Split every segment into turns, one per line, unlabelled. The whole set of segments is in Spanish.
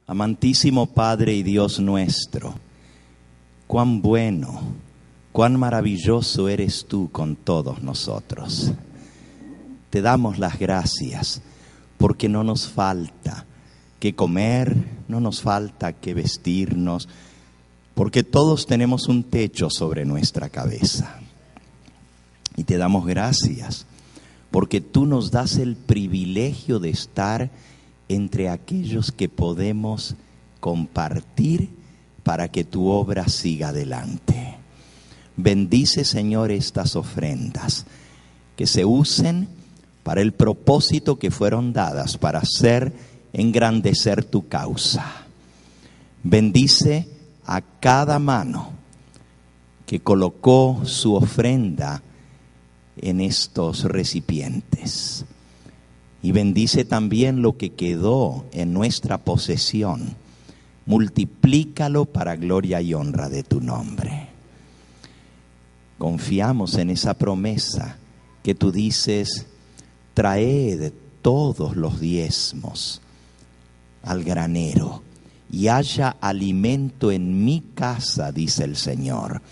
Amantísimo Padre y Dios nuestro, cuán bueno, cuán maravilloso eres tú con todos nosotros. Te damos las gracias porque no nos falta que comer, no nos falta que vestirnos, porque todos tenemos un techo sobre nuestra cabeza. Y te damos gracias porque tú nos das el privilegio de estar entre aquellos que podemos compartir para que tu obra siga adelante. Bendice, Señor, estas ofrendas, que se usen para el propósito que fueron dadas, para hacer engrandecer tu causa. Bendice a cada mano que colocó su ofrenda en estos recipientes. Y bendice también lo que quedó en nuestra posesión. Multiplícalo para gloria y honra de tu nombre. Confiamos en esa promesa que tú dices: traed todos los diezmos al granero y haya alimento en mi casa, dice el Señor.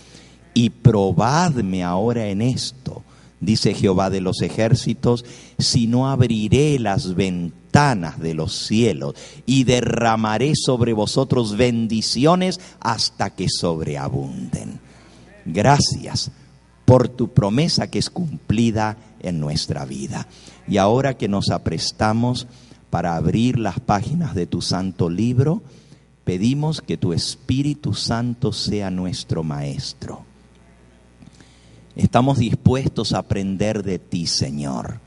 Y probadme ahora en esto, dice Jehová de los ejércitos, si no abriré las ventanas de los cielos y derramaré sobre vosotros bendiciones hasta que sobreabunden. Gracias por tu promesa que es cumplida en nuestra vida. Y ahora que nos aprestamos para abrir las páginas de tu santo libro, pedimos que tu Espíritu Santo sea nuestro maestro. Estamos dispuestos a aprender de ti, Señor.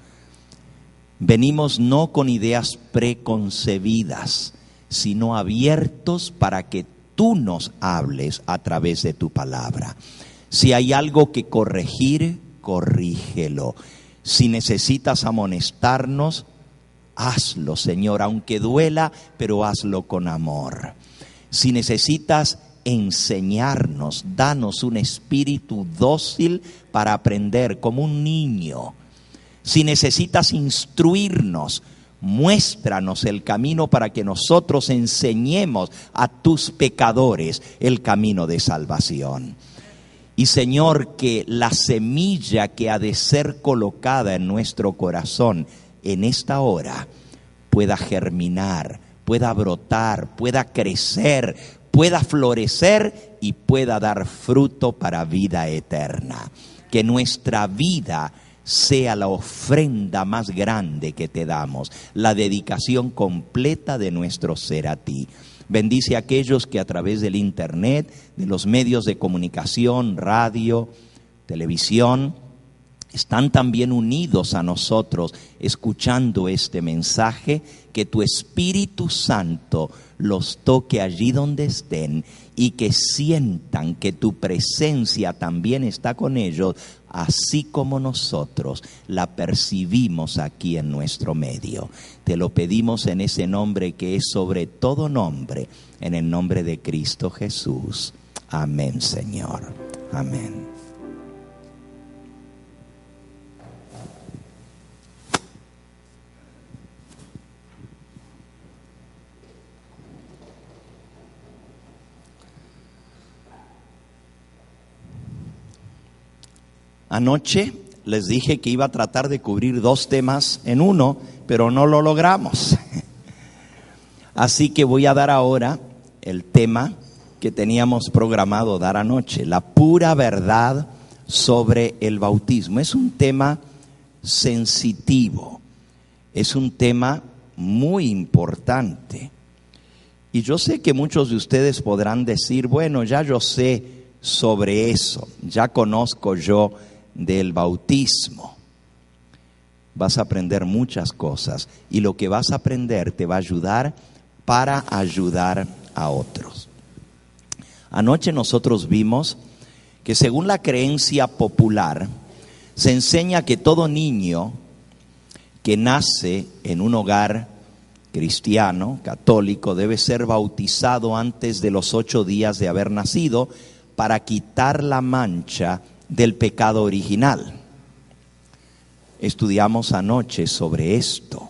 Venimos no con ideas preconcebidas, sino abiertos para que tú nos hables a través de tu palabra. Si hay algo que corregir, corrígelo. Si necesitas amonestarnos, hazlo, Señor, aunque duela, pero hazlo con amor. Si necesitas enseñarnos, danos un espíritu dócil para aprender como un niño. Si necesitas instruirnos, muéstranos el camino para que nosotros enseñemos a tus pecadores el camino de salvación. Y Señor, que la semilla que ha de ser colocada en nuestro corazón en esta hora pueda germinar, pueda brotar, pueda crecer, pueda florecer y pueda dar fruto para vida eterna. Que nuestra vida sea la ofrenda más grande que te damos, la dedicación completa de nuestro ser a ti. Bendice a aquellos que a través del internet, de los medios de comunicación, radio, televisión, están también unidos a nosotros escuchando este mensaje. Que tu Espíritu Santo los toque allí donde estén y que sientan que tu presencia también está con ellos, así como nosotros la percibimos aquí en nuestro medio. Te lo pedimos en ese nombre que es sobre todo nombre, en el nombre de Cristo Jesús. Amén, Señor. Amén. Anoche les dije que iba a tratar de cubrir 2 temas en uno, pero no lo logramos. Así que voy a dar ahora el tema que teníamos programado dar anoche, la pura verdad sobre el bautismo. Es un tema sensitivo, es un tema muy importante. Y yo sé que muchos de ustedes podrán decir, bueno, ya yo sé sobre eso, ya conozco yo del bautismo. Vas a aprender muchas cosas y lo que vas a aprender te va a ayudar para ayudar a otros. Anoche nosotros vimos que según la creencia popular se enseña que todo niño que nace en un hogar cristiano, católico, debe ser bautizado antes de los 8 días de haber nacido para quitar la mancha del pecado original. Estudiamos anoche sobre esto.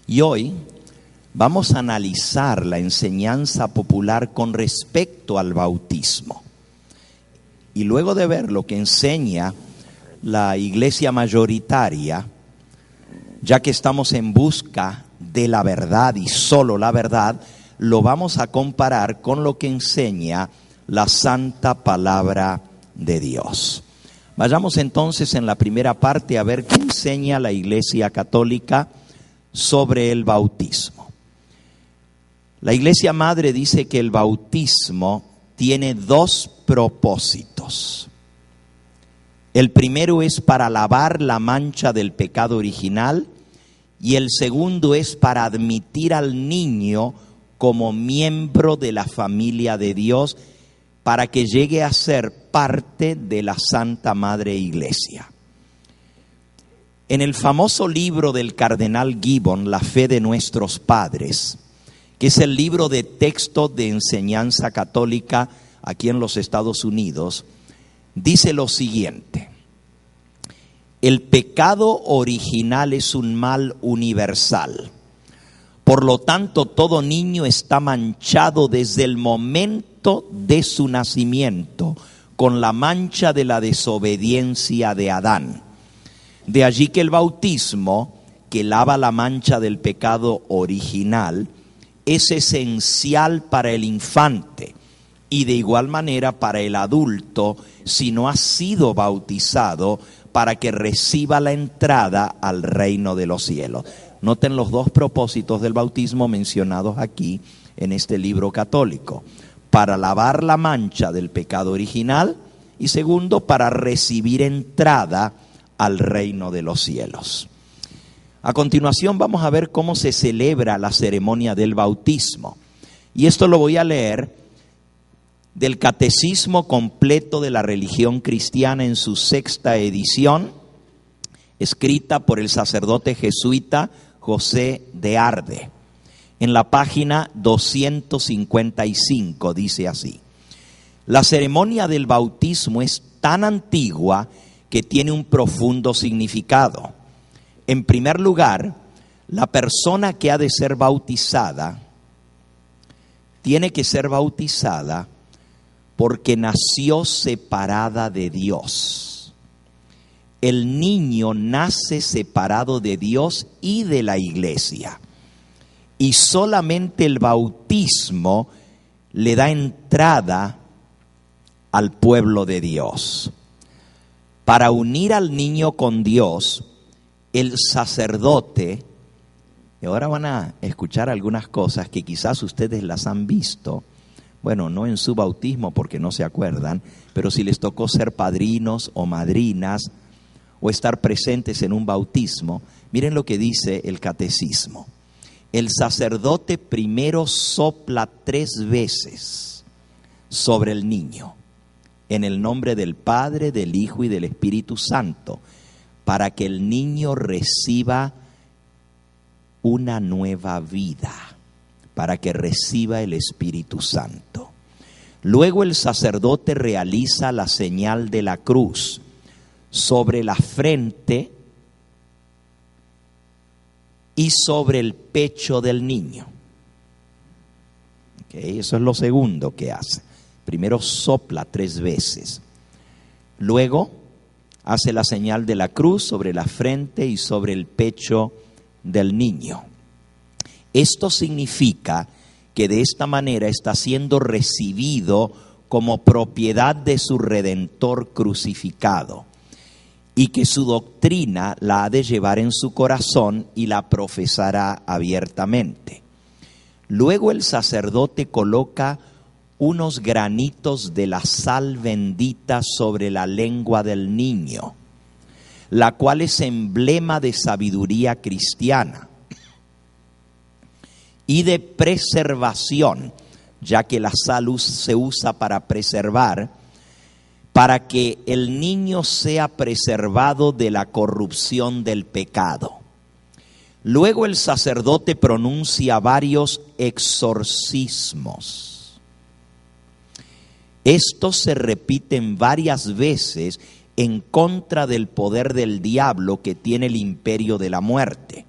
Y hoy vamos a analizar la enseñanza popular con respecto al bautismo. Y luego de ver lo que enseña la iglesia mayoritaria, ya que estamos en busca de la verdad y solo la verdad, lo vamos a comparar con lo que enseña la santa palabra de Dios. Vayamos entonces en la primera parte a ver qué enseña la Iglesia Católica sobre el bautismo. La Iglesia Madre dice que el bautismo tiene dos propósitos. El primero es para lavar la mancha del pecado original y el segundo es para admitir al niño como miembro de la familia de Dios, para que llegue a ser parte de la Santa Madre Iglesia. En el famoso libro del cardenal Gibbon, La fe de nuestros padres, que es el libro de texto de enseñanza católica aquí en los Estados Unidos, dice lo siguiente: el pecado original es un mal universal. Por lo tanto, todo niño está manchado desde el momento de su nacimiento con la mancha de la desobediencia de Adán. De allí que el bautismo, que lava la mancha del pecado original, es esencial para el infante y de igual manera para el adulto si no ha sido bautizado, para que reciba la entrada al reino de los cielos. Noten los dos propósitos del bautismo mencionados aquí en este libro católico: para lavar la mancha del pecado original y segundo, para recibir entrada al reino de los cielos. A continuación vamos a ver cómo se celebra la ceremonia del bautismo. Y esto lo voy a leer del Catecismo Completo de la Religión Cristiana en su 6ª edición, escrita por el sacerdote jesuita José de Arde. En la página 255 dice así: la ceremonia del bautismo es tan antigua que tiene un profundo significado. En primer lugar, la persona que ha de ser bautizada tiene que ser bautizada porque nació separada de Dios. El niño nace separado de Dios y de la iglesia. Y solamente el bautismo le da entrada al pueblo de Dios. Para unir al niño con Dios, el sacerdote, y ahora van a escuchar algunas cosas que quizás ustedes las han visto, bueno, no en su bautismo porque no se acuerdan, pero si les tocó ser padrinos o madrinas o estar presentes en un bautismo, miren lo que dice el catecismo. El sacerdote primero sopla 3 veces sobre el niño, en el nombre del Padre, del Hijo y del Espíritu Santo, para que el niño reciba una nueva vida, para que reciba el Espíritu Santo. Luego el sacerdote realiza la señal de la cruz sobre la frente y sobre el pecho del niño. Okay, eso es lo segundo que hace. Primero sopla 3 veces. Luego hace la señal de la cruz sobre la frente y sobre el pecho del niño. Esto significa que de esta manera está siendo recibido como propiedad de su Redentor crucificado, y que su doctrina la ha de llevar en su corazón y la profesará abiertamente. Luego el sacerdote coloca unos granitos de la sal bendita sobre la lengua del niño, la cual es emblema de sabiduría cristiana y de preservación, ya que la sal se usa para preservar, para que el niño sea preservado de la corrupción del pecado. Luego el sacerdote pronuncia varios exorcismos. Estos se repiten varias veces en contra del poder del diablo que tiene el imperio de la muerte.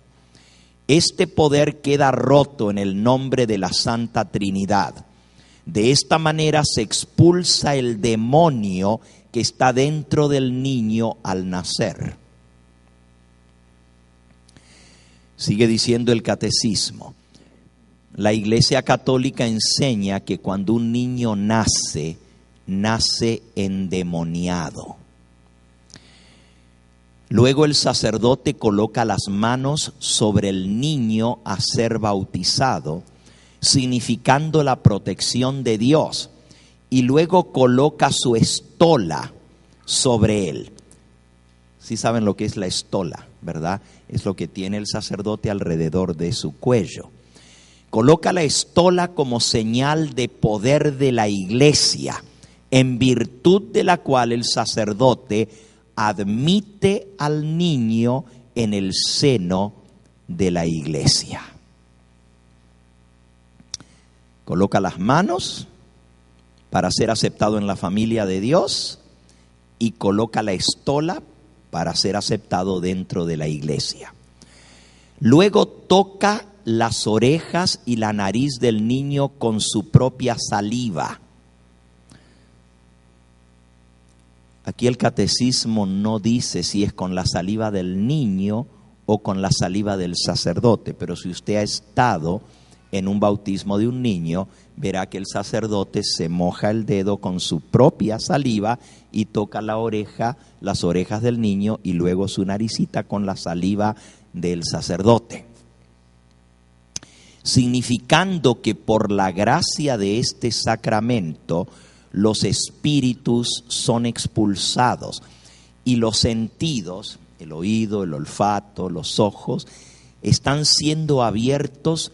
Este poder queda roto en el nombre de la Santa Trinidad. De esta manera se expulsa el demonio que está dentro del niño al nacer. Sigue diciendo el catecismo. La Iglesia Católica enseña que cuando un niño nace endemoniado. Luego el sacerdote coloca las manos sobre el niño a ser bautizado, significando la protección de Dios, y luego coloca su estola sobre él. Sí saben lo que es la estola, ¿verdad? Es lo que tiene el sacerdote alrededor de su cuello. Coloca la estola como señal de poder de la Iglesia, en virtud de la cual el sacerdote admite al niño en el seno de la Iglesia. Coloca las manos para ser aceptado en la familia de Dios y coloca la estola para ser aceptado dentro de la Iglesia. Luego toca las orejas y la nariz del niño con su propia saliva. Aquí el catecismo no dice si es con la saliva del niño o con la saliva del sacerdote, pero si usted ha estado en un bautismo de un niño, verá que el sacerdote se moja el dedo con su propia saliva y toca la oreja, las orejas del niño y luego su naricita con la saliva del sacerdote. Significando que por la gracia de este sacramento los espíritus son expulsados y los sentidos, el oído, el olfato, los ojos, están siendo abiertos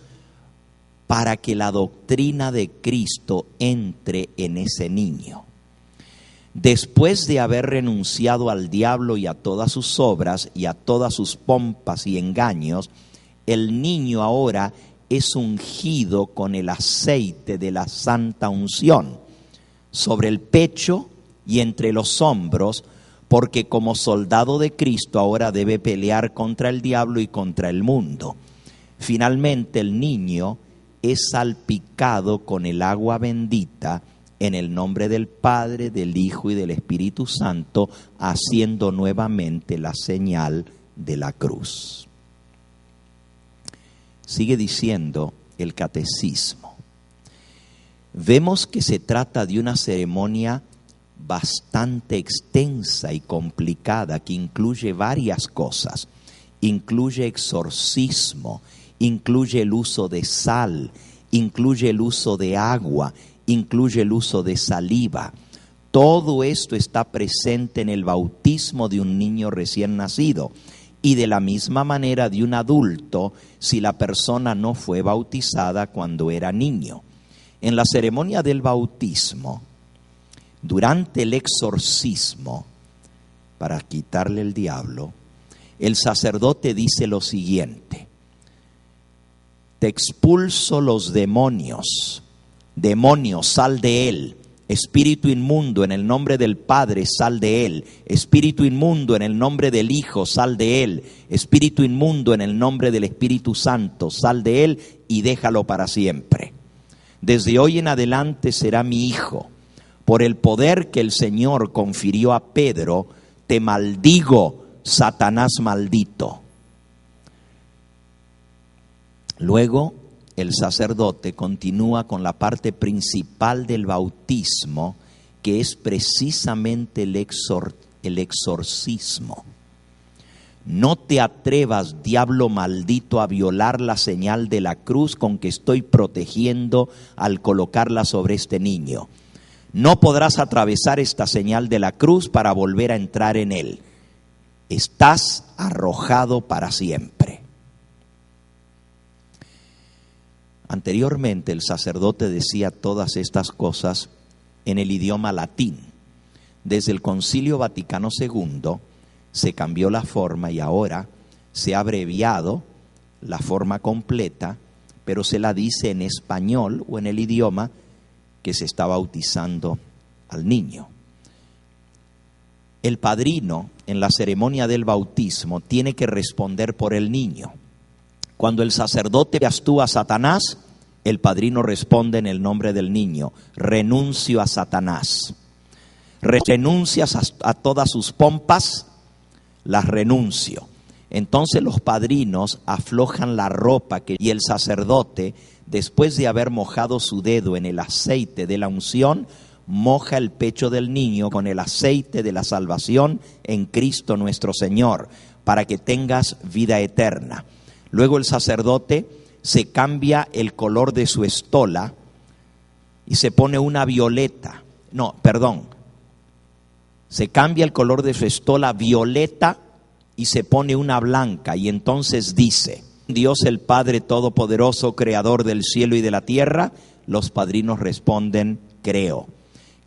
para que la doctrina de Cristo entre en ese niño. Después de haber renunciado al diablo y a todas sus obras y a todas sus pompas y engaños, el niño ahora es ungido con el aceite de la santa unción sobre el pecho y entre los hombros, porque como soldado de Cristo ahora debe pelear contra el diablo y contra el mundo. Finalmente el niño es salpicado con el agua bendita en el nombre del Padre, del Hijo y del Espíritu Santo, haciendo nuevamente la señal de la cruz. Sigue diciendo el catecismo. Vemos que se trata de una ceremonia bastante extensa y complicada que incluye varias cosas. Incluye exorcismo, incluye el uso de sal, incluye el uso de agua, incluye el uso de saliva. Todo esto está presente en el bautismo de un niño recién nacido y de la misma manera de un adulto si la persona no fue bautizada cuando era niño. En la ceremonia del bautismo, durante el exorcismo, para quitarle el diablo, el sacerdote dice lo siguiente: te expulso los demonios, demonio, sal de él, espíritu inmundo, en el nombre del Padre, sal de él, espíritu inmundo, en el nombre del Hijo, sal de él, espíritu inmundo, en el nombre del Espíritu Santo, sal de él y déjalo para siempre. Desde hoy en adelante será mi hijo. Por el poder que el Señor confirió a Pedro, te maldigo, Satanás maldito. Luego, el sacerdote continúa con la parte principal del bautismo, que es precisamente el exorcismo. No te atrevas, diablo maldito, a violar la señal de la cruz con que estoy protegiendo al colocarla sobre este niño. No podrás atravesar esta señal de la cruz para volver a entrar en él. Estás arrojado para siempre. Anteriormente el sacerdote decía todas estas cosas en el idioma latín. Desde el Concilio Vaticano II se cambió la forma y ahora se ha abreviado la forma completa, pero se la dice en español o en el idioma que se está bautizando al niño. El padrino en la ceremonia del bautismo tiene que responder por el niño. Cuando el sacerdote actúa a Satanás, el padrino responde en el nombre del niño: renuncio a Satanás. Renuncias a todas sus pompas, las renuncio. Entonces los padrinos aflojan la ropa y el sacerdote, después de haber mojado su dedo en el aceite de la unción, moja el pecho del niño con el aceite de la salvación en Cristo nuestro Señor, para que tengas vida eterna. Luego el sacerdote se cambia el color de su estola y se pone una violeta. Se cambia el color de su estola violeta y se pone una blanca, y entonces dice: Dios el Padre Todopoderoso, Creador del cielo y de la tierra. Los padrinos responden: creo.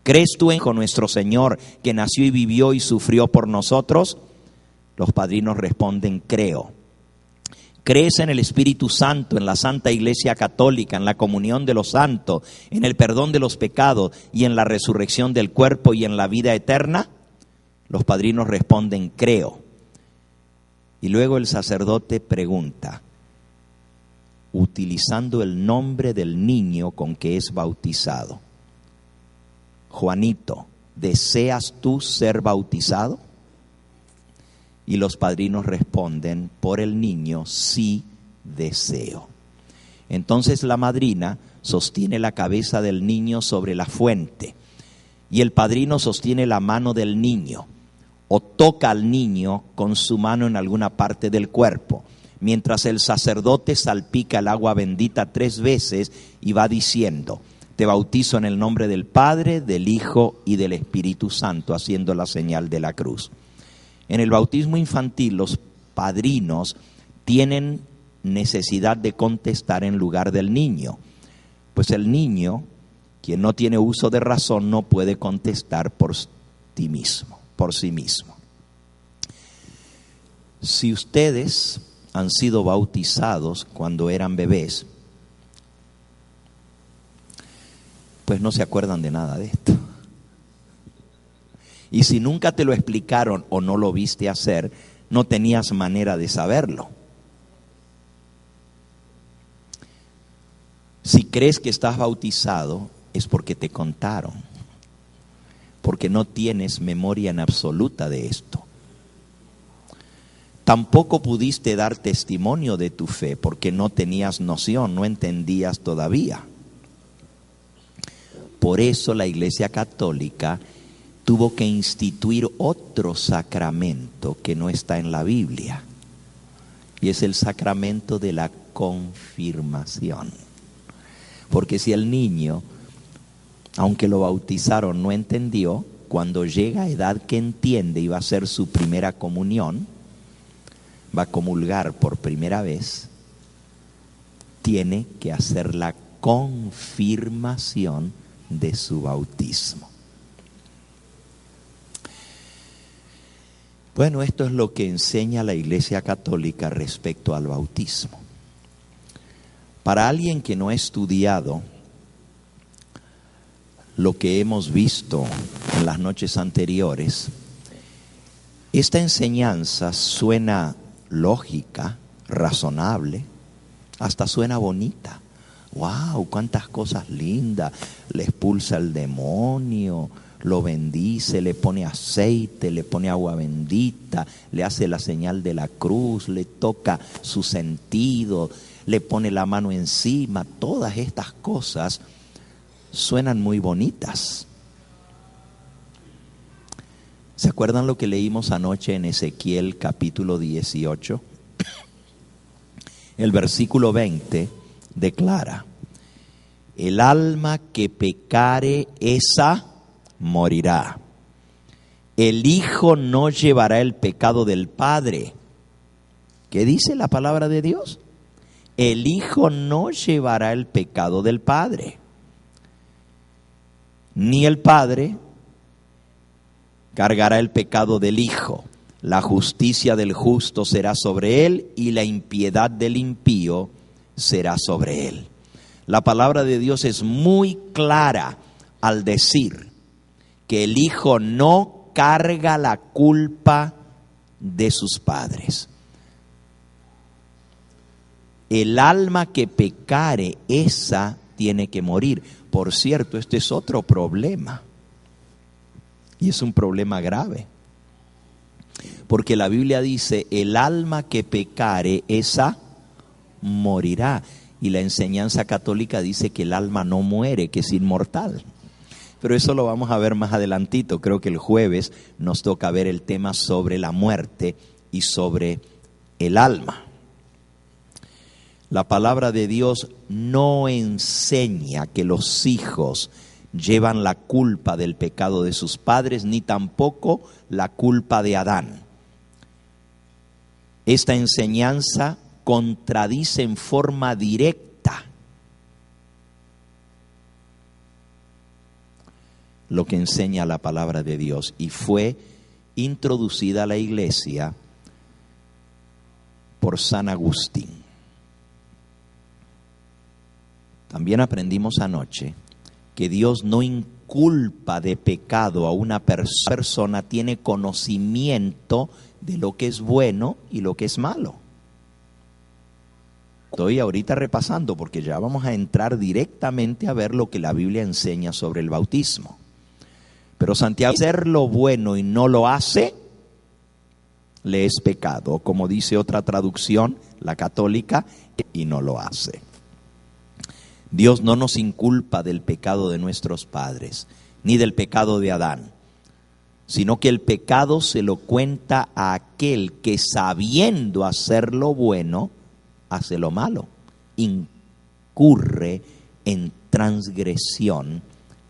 ¿Crees tú en nuestro Señor, que nació y vivió y sufrió por nosotros? Los padrinos responden: creo. ¿Crees en el Espíritu Santo, en la Santa Iglesia Católica, en la comunión de los santos, en el perdón de los pecados y en la resurrección del cuerpo y en la vida eterna? Los padrinos responden: creo. Y luego el sacerdote pregunta, utilizando el nombre del niño con que es bautizado: Juanito, ¿deseas tú ser bautizado? Y los padrinos responden por el niño: sí, deseo. Entonces la madrina sostiene la cabeza del niño sobre la fuente y el padrino sostiene la mano del niño o toca al niño con su mano en alguna parte del cuerpo, mientras el sacerdote salpica el agua bendita 3 veces y va diciendo: te bautizo en el nombre del Padre, del Hijo y del Espíritu Santo, haciendo la señal de la cruz. En el bautismo infantil, los padrinos tienen necesidad de contestar en lugar del niño, pues el niño, quien no tiene uso de razón, no puede contestar por sí mismo. Si ustedes han sido bautizados cuando eran bebés, pues no se acuerdan de nada de esto. Y si nunca te lo explicaron o no lo viste hacer, no tenías manera de saberlo. Si crees que estás bautizado, es porque te contaron, porque no tienes memoria en absoluta de esto. Tampoco pudiste dar testimonio de tu fe porque no tenías noción, no entendías todavía. Por eso la Iglesia Católica tuvo que instituir otro sacramento que no está en la Biblia, y es el sacramento de la confirmación. Porque si el niño, aunque lo bautizaron, no entendió, cuando llega a edad que entiende y va a hacer su primera comunión, va a comulgar por primera vez, tiene que hacer la confirmación de su bautismo. Bueno, esto es lo que enseña la Iglesia Católica respecto al bautismo. Para alguien que no ha estudiado lo que hemos visto en las noches anteriores, esta enseñanza suena lógica, razonable, hasta suena bonita. ¡Wow! ¡Cuántas cosas lindas! Le expulsa el demonio, lo bendice, le pone aceite, le pone agua bendita, le hace la señal de la cruz, le toca su sentido, le pone la mano encima. Todas estas cosas suenan muy bonitas. ¿Se acuerdan lo que leímos anoche en Ezequiel capítulo 18? El versículo 20 declara: el alma que pecare, esa morirá. El Hijo no llevará el pecado del Padre. ¿Qué dice la palabra de Dios? El Hijo no llevará el pecado del Padre, ni el Padre cargará el pecado del Hijo. La justicia del justo será sobre él y la impiedad del impío será sobre él. La palabra de Dios es muy clara al decir que el Hijo no carga la culpa de sus padres. El alma que pecare, esa tiene que morir. Por cierto, este es otro problema. Y es un problema grave. Porque la Biblia dice, el alma que pecare, esa morirá. Y la enseñanza católica dice que el alma no muere, que es inmortal. Pero eso lo vamos a ver más adelantito. Creo que el jueves nos toca ver el tema sobre la muerte y sobre el alma. La palabra de Dios no enseña que los hijos llevan la culpa del pecado de sus padres, ni tampoco la culpa de Adán. Esta enseñanza contradice en forma directa lo que enseña la palabra de Dios y fue introducida a la iglesia por San Agustín. También aprendimos anoche que Dios no inculpa de pecado a una persona, tiene conocimiento de lo que es bueno y lo que es malo. Estoy ahorita repasando porque ya vamos a entrar directamente a ver lo que la Biblia enseña sobre el bautismo. Pero Santiago, hacer lo bueno y no lo hace, le es pecado. Como dice otra traducción, la católica, y no lo hace. Dios no nos inculpa del pecado de nuestros padres, ni del pecado de Adán, sino que el pecado se lo cuenta a aquel que sabiendo hacer lo bueno, hace lo malo, incurre en transgresión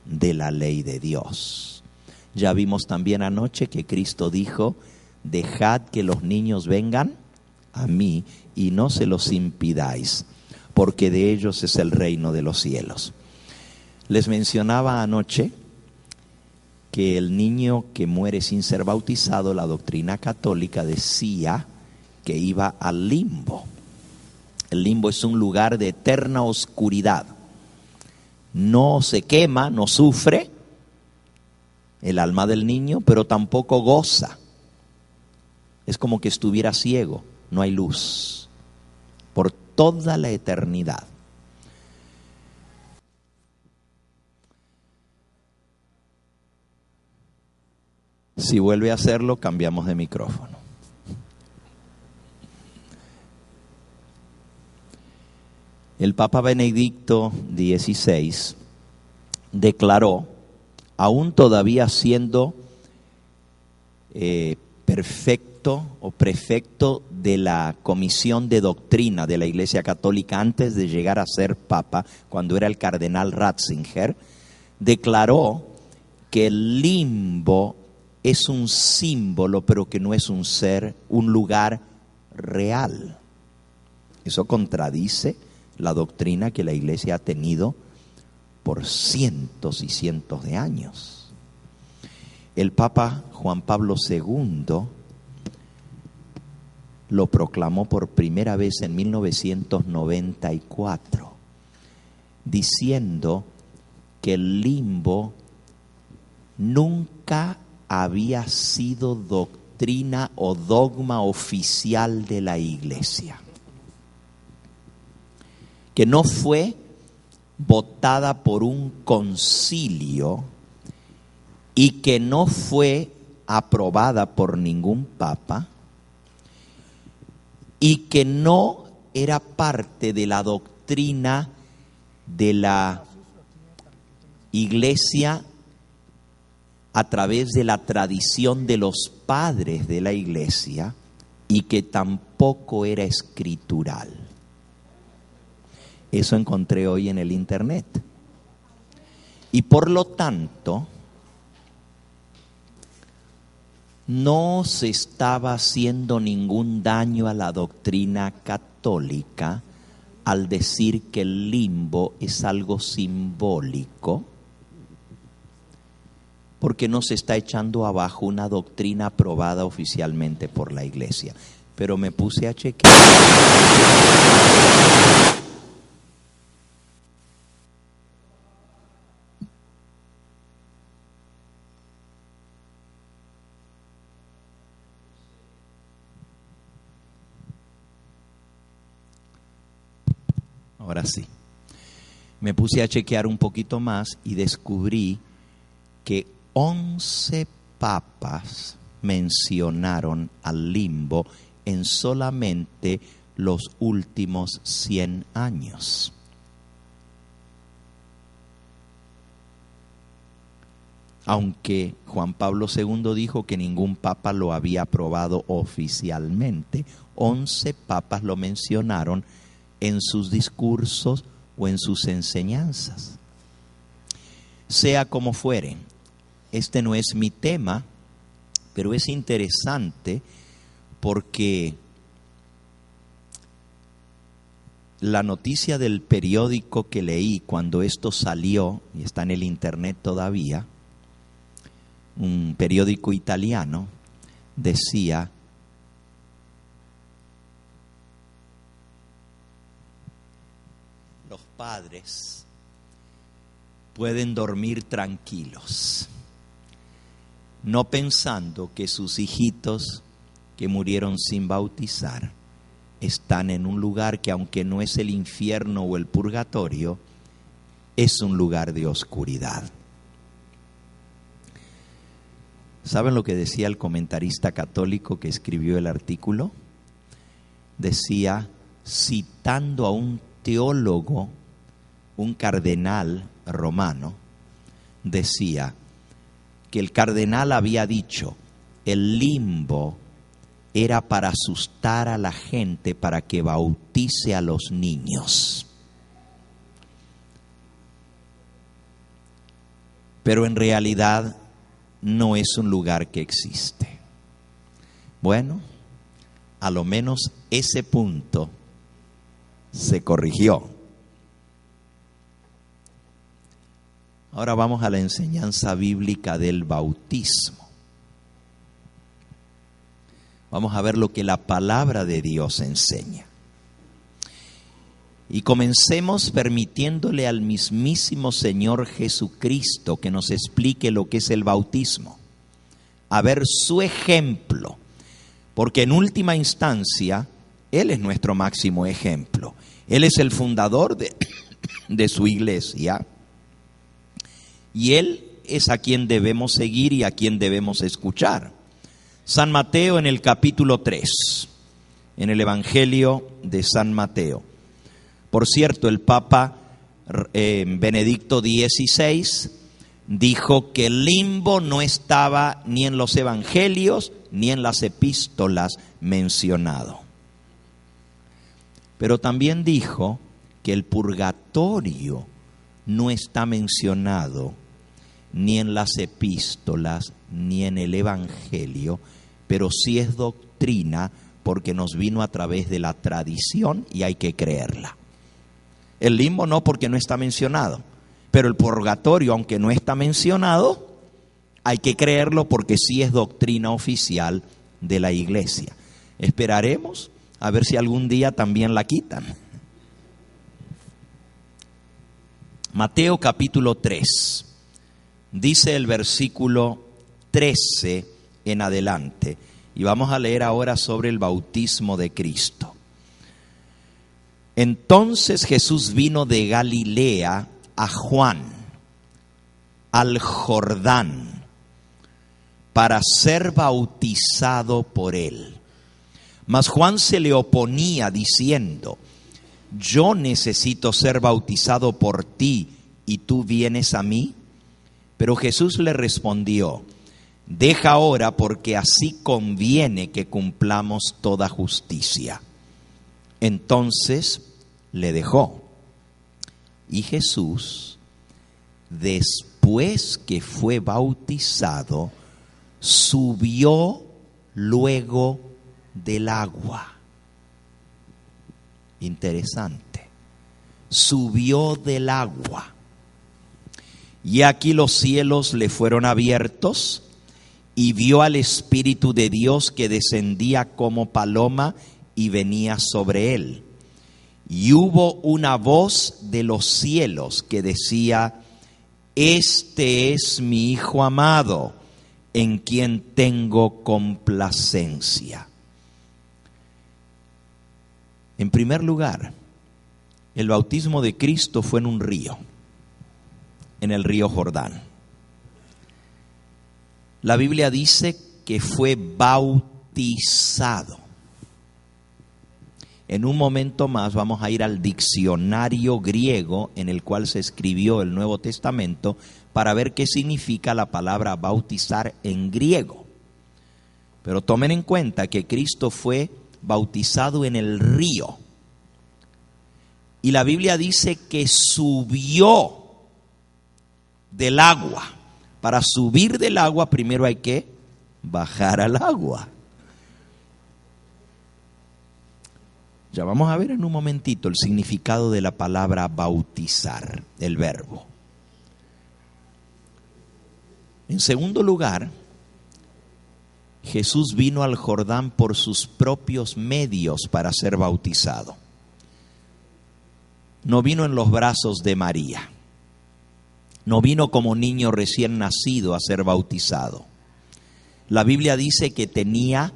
de la ley de Dios. Ya vimos también anoche que Cristo dijo, dejad que los niños vengan a mí y no se los impidáis, porque de ellos es el reino de los cielos. Les mencionaba anoche que el niño que muere sin ser bautizado, la doctrina católica decía que iba al limbo. El limbo es un lugar de eterna oscuridad. No se quema, no sufre el alma del niño, pero tampoco goza. Es como que estuviera ciego, no hay luz. Por toda la eternidad. Si vuelve a hacerlo, cambiamos de micrófono. El Papa Benedicto XVI declaró, aún todavía siendo perfecto o prefecto de la Comisión de Doctrina de la Iglesia Católica antes de llegar a ser Papa, cuando era el cardenal Ratzinger, declaró que el limbo es un símbolo, pero que no es un ser, un lugar real. Eso contradice la doctrina que la Iglesia ha tenido por cientos y cientos de años. El Papa Juan Pablo II lo proclamó por primera vez en 1994, diciendo que el limbo nunca había sido doctrina o dogma oficial de la Iglesia, que no fue votada por un concilio y que no fue aprobada por ningún papa y que no era parte de la doctrina de la Iglesia a través de la tradición de los padres de la Iglesia y que tampoco era escritural. Eso encontré hoy en el internet. Y por lo tanto, no se estaba haciendo ningún daño a la doctrina católica al decir que el limbo es algo simbólico, porque no se está echando abajo una doctrina aprobada oficialmente por la Iglesia. Pero me puse a chequear. Ahora sí. Me puse a chequear un poquito más y descubrí que 11 papas mencionaron al limbo en solamente los últimos 100 años. Aunque Juan Pablo II dijo que ningún papa lo había aprobado oficialmente, 11 papas lo mencionaron en sus discursos o en sus enseñanzas. Sea como fuere, este no es mi tema, pero es interesante porque la noticia del periódico que leí cuando esto salió, y está en el internet todavía, un periódico italiano, decía: los padres pueden dormir tranquilos, no pensando que sus hijitos que murieron sin bautizar están en un lugar que, aunque no es el infierno o el purgatorio, es un lugar de oscuridad. ¿Saben lo que decía el comentarista católico que escribió el artículo? Decía, citando a un teólogo, un cardenal romano, decía que el cardenal había dicho: el limbo era para asustar a la gente para que bautice a los niños. Pero en realidad no es un lugar que existe. Bueno, a lo menos ese punto se corrigió. Ahora vamos a la enseñanza bíblica del bautismo. Vamos a ver lo que la palabra de Dios enseña. Y comencemos permitiéndole al mismísimo Señor Jesucristo que nos explique lo que es el bautismo. A ver su ejemplo, porque en última instancia, Él es nuestro máximo ejemplo. Él es el fundador de su iglesia. Y Él es a quien debemos seguir y a quien debemos escuchar. San Mateo en el capítulo 3, en el Evangelio de San Mateo. Por cierto, el Papa Benedicto XVI dijo que el limbo no estaba ni en los evangelios ni en las epístolas mencionado. Pero también dijo que el purgatorio no está mencionado ni en las epístolas ni en el evangelio, pero sí es doctrina porque nos vino a través de la tradición y hay que creerla. El limbo no, porque no está mencionado, pero el purgatorio, aunque no está mencionado, hay que creerlo porque sí es doctrina oficial de la iglesia. Esperaremos a ver si algún día también la quitan. Mateo capítulo 3, dice el versículo 13 en adelante, y vamos a leer ahora sobre el bautismo de Cristo. Entonces Jesús vino de Galilea a Juan, al Jordán, para ser bautizado por él. Mas Juan se le oponía diciendo: yo necesito ser bautizado por ti, ¿y tú vienes a mí? Pero Jesús le respondió: deja ahora, porque así conviene que cumplamos toda justicia. Entonces le dejó. Y Jesús, después que fue bautizado, subió luego del agua. Interesante. Subió del agua. Y aquí los cielos le fueron abiertos, y vio al Espíritu de Dios que descendía como paloma y venía sobre él. Y hubo una voz de los cielos que decía: este es mi Hijo amado, en quien tengo complacencia. En primer lugar, El bautismo de Cristo fue en un río, en el río Jordán. La Biblia dice que fue bautizado. En un momento más vamos a ir al diccionario griego en el cual se escribió el Nuevo Testamento para ver qué significa la palabra bautizar en griego. Pero tomen en cuenta que Cristo fue bautizado en el río. Y la Biblia dice que subió del agua. Para subir del agua primero hay que bajar al agua. Ya vamos a ver en un momentito el significado de la palabra bautizar, el verbo. En segundo lugar, Jesús vino al Jordán por sus propios medios para ser bautizado. No vino en los brazos de María. No vino como niño recién nacido a ser bautizado. La Biblia dice que tenía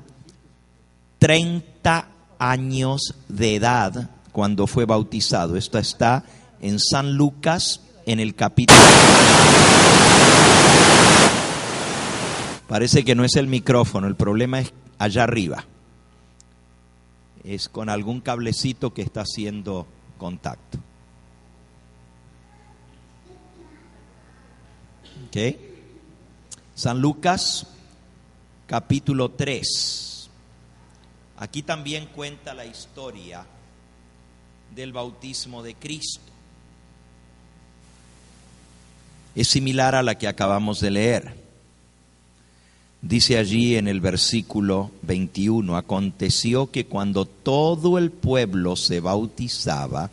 30 años de edad cuando fue bautizado. Esto está en San Lucas, en el capítulo. Parece que no es el micrófono, el problema es allá arriba. Es con algún cablecito que está haciendo contacto. ¿Ok? San Lucas, capítulo 3. Aquí también cuenta la historia del bautismo de Cristo. Es similar a la que acabamos de leer. Dice allí en el versículo 21, aconteció que cuando todo el pueblo se bautizaba,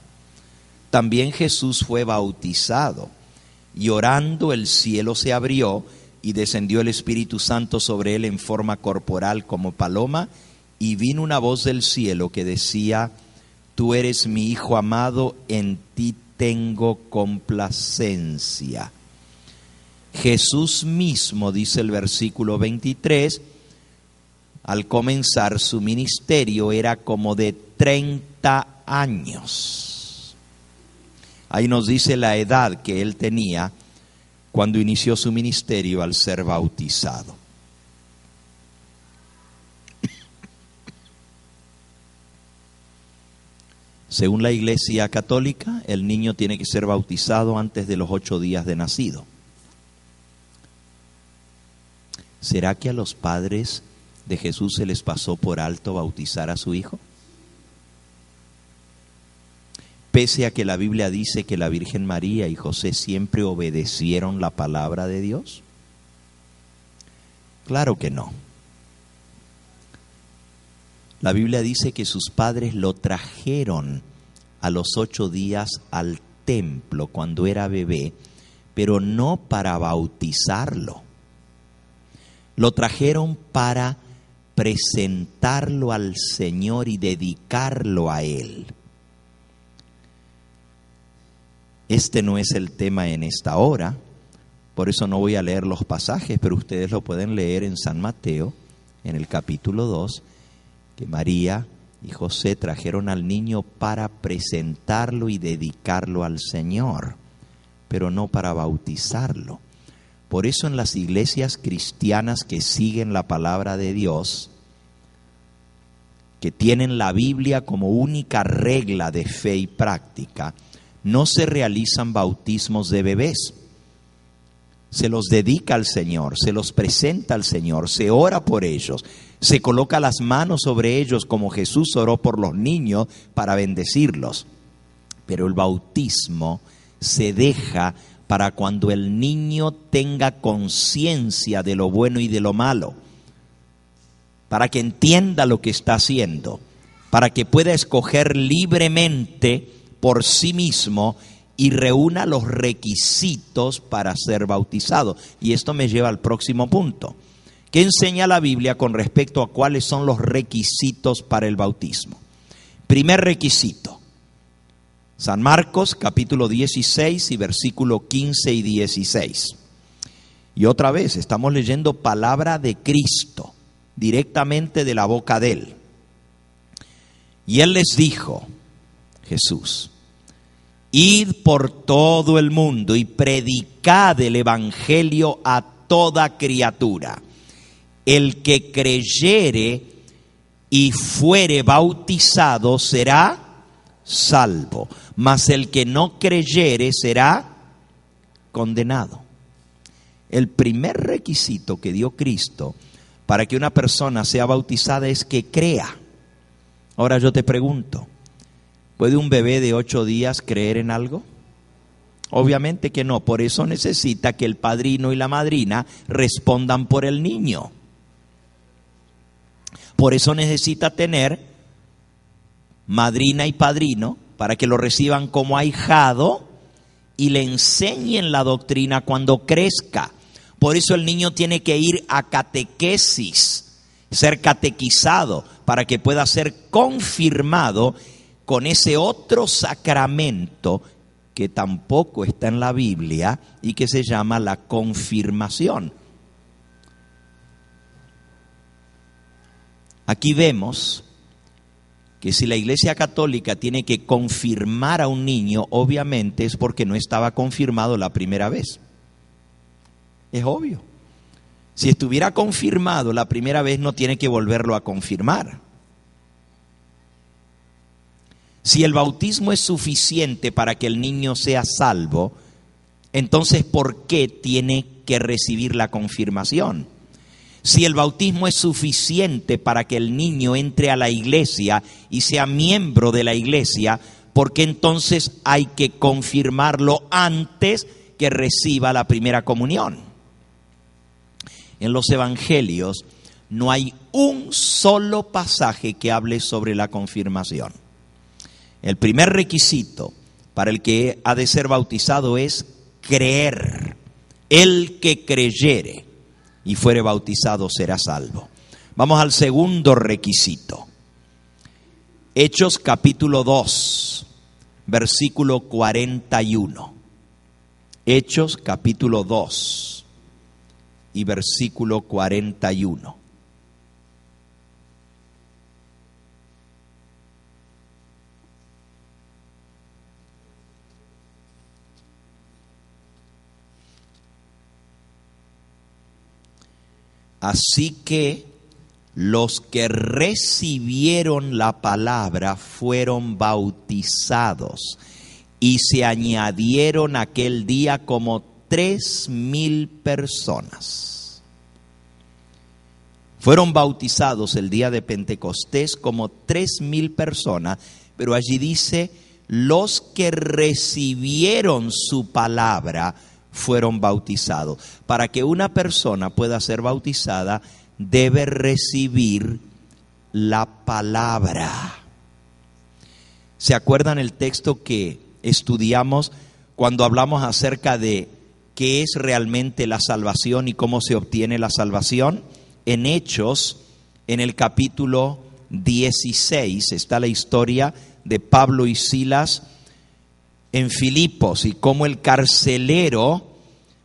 también Jesús fue bautizado. Y orando el cielo se abrió y descendió el Espíritu Santo sobre él en forma corporal como paloma, y vino una voz del cielo que decía: tú eres mi Hijo amado, en ti tengo complacencia. Jesús mismo, dice el versículo 23, al comenzar su ministerio era como de 30 años. Ahí nos dice la edad que él tenía cuando inició su ministerio al ser bautizado. Según la Iglesia Católica, el niño tiene que ser bautizado antes de los 8 días de nacido. ¿Será que a los padres de Jesús se les pasó por alto bautizar a su hijo? Pese a que la Biblia dice que la Virgen María y José siempre obedecieron la palabra de Dios. Claro que no. La Biblia dice que sus padres lo trajeron a los 8 días al templo cuando era bebé, pero no para bautizarlo. Lo trajeron para presentarlo al Señor y dedicarlo a Él. Este no es el tema en esta hora, por eso no voy a leer los pasajes, pero ustedes lo pueden leer en San Mateo, en el capítulo 2, que María y José trajeron al niño para presentarlo y dedicarlo al Señor, pero no para bautizarlo. Por eso en las iglesias cristianas que siguen la palabra de Dios, que tienen la Biblia como única regla de fe y práctica, no se realizan bautismos de bebés. Se los dedica al Señor, se los presenta al Señor, se ora por ellos, se coloca las manos sobre ellos como Jesús oró por los niños para bendecirlos. Pero el bautismo se deja para cuando el niño tenga conciencia de lo bueno y de lo malo, para que entienda lo que está haciendo, para que pueda escoger libremente por sí mismo y reúna los requisitos para ser bautizado. Y esto me lleva al próximo punto. ¿Qué enseña la Biblia con respecto a cuáles son los requisitos para el bautismo? Primer requisito, San Marcos capítulo 16 y versículo 15 y 16. Y otra vez estamos leyendo palabra de Cristo, directamente de la boca de Él. Y Él les dijo, Jesús: Id por todo el mundo y predicad el evangelio a toda criatura. El que creyere y fuere bautizado será salvo, mas el que no creyere será condenado. El primer requisito que dio Cristo para que una persona sea bautizada es que crea. Ahora yo te pregunto, ¿puede un bebé de 8 días creer en algo? Obviamente que no, por eso necesita que el padrino y la madrina respondan por el niño. Por eso necesita tener madrina y padrino para que lo reciban como ahijado y le enseñen la doctrina cuando crezca. Por eso el niño tiene que ir a catequesis, ser catequizado, para que pueda ser confirmado con ese otro sacramento que tampoco está en la Biblia y que se llama la confirmación. Aquí vemos que si la Iglesia Católica tiene que confirmar a un niño, obviamente es porque no estaba confirmado la primera vez. Es obvio. Si estuviera confirmado la primera vez, no tiene que volverlo a confirmar. Si el bautismo es suficiente para que el niño sea salvo, entonces ¿por qué tiene que recibir la confirmación? Si el bautismo es suficiente para que el niño entre a la iglesia y sea miembro de la iglesia, ¿por qué entonces hay que confirmarlo antes que reciba la primera comunión? En los evangelios no hay un solo pasaje que hable sobre la confirmación. El primer requisito para el que ha de ser bautizado es creer. El que creyere y fuere bautizado será salvo. Vamos al segundo requisito. Hechos capítulo 2, versículo 41. Hechos capítulo 2 y versículo 41. Así que los que recibieron la palabra fueron bautizados y se añadieron aquel día como 3,000 personas. Fueron bautizados el día de Pentecostés como 3,000 personas, pero allí dice, los que recibieron su palabra fueron bautizados. Para que una persona pueda ser bautizada, debe recibir la palabra. ¿Se acuerdan el texto que estudiamos cuando hablamos acerca de qué es realmente la salvación y cómo se obtiene la salvación? En Hechos, en el capítulo 16, está la historia de Pablo y Silas en Filipos y cómo el carcelero,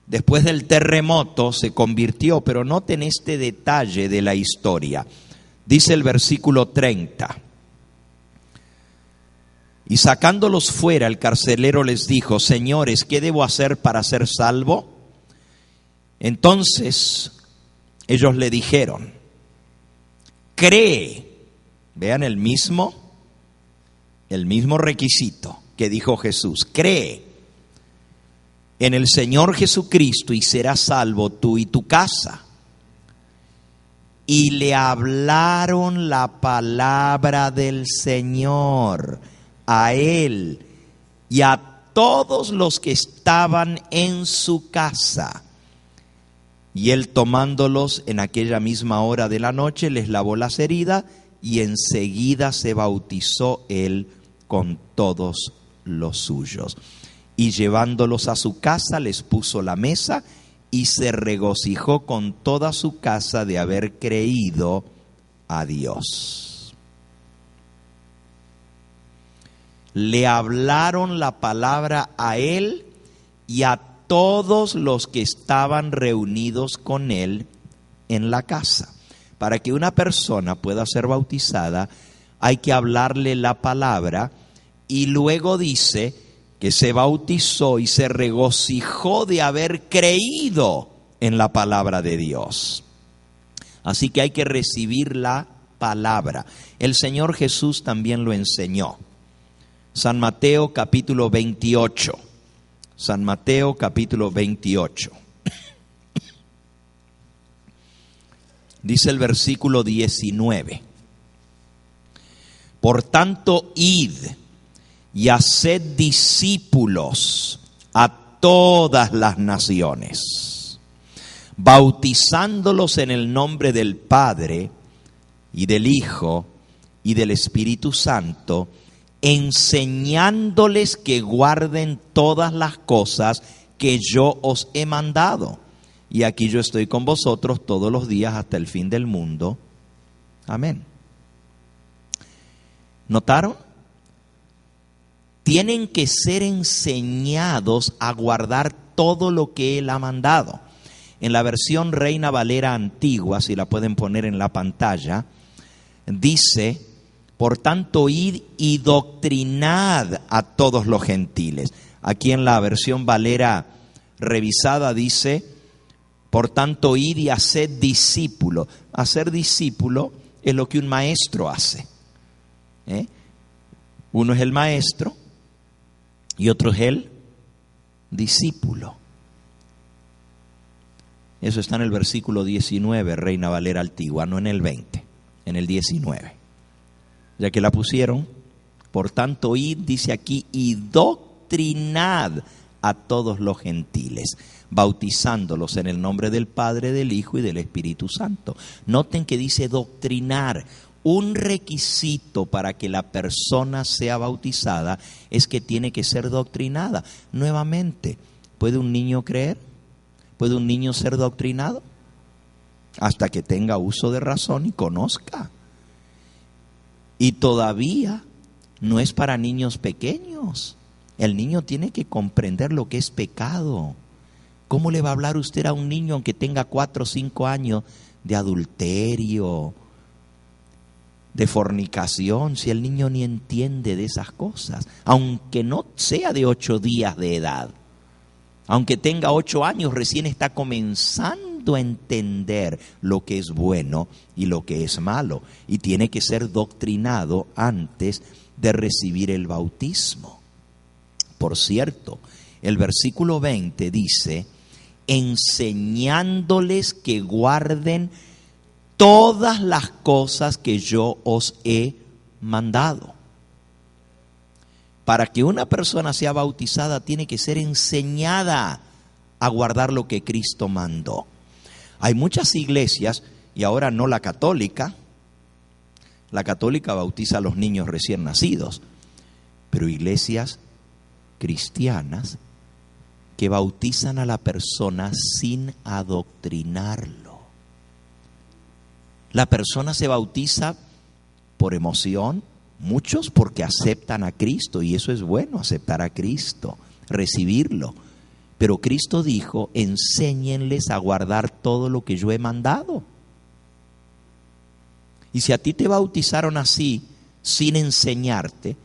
después del terremoto, se convirtió. Pero noten este detalle de la historia. Dice el versículo 30. Y sacándolos fuera, el carcelero les dijo: señores, ¿qué debo hacer para ser salvo? Entonces ellos le dijeron: cree. Vean el mismo requisito que dijo Jesús: cree en el Señor Jesucristo y serás salvo tú y tu casa. Y le hablaron la palabra del Señor a él y a todos los que estaban en su casa. Y él, tomándolos en aquella misma hora de la noche, les lavó las heridas y enseguida se bautizó él con todos los suyos. Y llevándolos a su casa, les puso la mesa y se regocijó con toda su casa de haber creído a Dios. Le hablaron la palabra a él y a todos los que estaban reunidos con él en la casa. Para que una persona pueda ser bautizada, hay que hablarle la palabra, y luego dice que se bautizó y se regocijó de haber creído en la palabra de Dios. Así que hay que recibir la palabra. El Señor Jesús también lo enseñó. San Mateo capítulo 28. San Mateo capítulo 28. Dice el versículo 19. Por tanto, id y haced discípulos a todas las naciones, bautizándolos en el nombre del Padre y del Hijo y del Espíritu Santo, enseñándoles que guarden todas las cosas que yo os he mandado. Y aquí yo estoy con vosotros todos los días hasta el fin del mundo. Amén. ¿Notaron? Tienen que ser enseñados a guardar todo lo que Él ha mandado. En la versión Reina Valera antigua, si la pueden poner en la pantalla, dice: por tanto, id y doctrinad a todos los gentiles. Aquí en la versión Valera revisada dice: por tanto, id y haced discípulo. Hacer discípulo es lo que un maestro hace. Uno es el maestro y otro es el discípulo. Eso está en el versículo 19, Reina Valera antigua, no en el 20, en el 19. Ya que la pusieron, por tanto, id, dice aquí, y doctrinad a todos los gentiles, bautizándolos en el nombre del Padre, del Hijo y del Espíritu Santo. Noten que dice doctrinar. Un requisito para que la persona sea bautizada es que tiene que ser doctrinada. Nuevamente, ¿puede un niño creer? ¿Puede un niño ser doctrinado? Hasta que tenga uso de razón y conozca. Y todavía no es para niños pequeños. El niño tiene que comprender lo que es pecado. ¿Cómo le va a hablar usted a un niño aunque tenga 4 o 5 años de adulterio, de fornicación, si el niño ni entiende de esas cosas? Aunque no sea de 8 días de edad, aunque tenga 8 años, recién está comenzando a entender lo que es bueno y lo que es malo, y tiene que ser doctrinado antes de recibir el bautismo. Por cierto, el versículo 20 dice: enseñándoles que guarden todas las cosas que yo os he mandado. Para que una persona sea bautizada tiene que ser enseñada a guardar lo que Cristo mandó. Hay muchas iglesias, y ahora no la católica. La católica bautiza a los niños recién nacidos, pero iglesias cristianas que bautizan a la persona sin adoctrinarlo. La persona se bautiza por emoción, muchos porque aceptan a Cristo, y eso es bueno, aceptar a Cristo, recibirlo. Pero Cristo dijo: enséñenles a guardar todo lo que yo he mandado. Y si a ti te bautizaron así, sin enseñarte,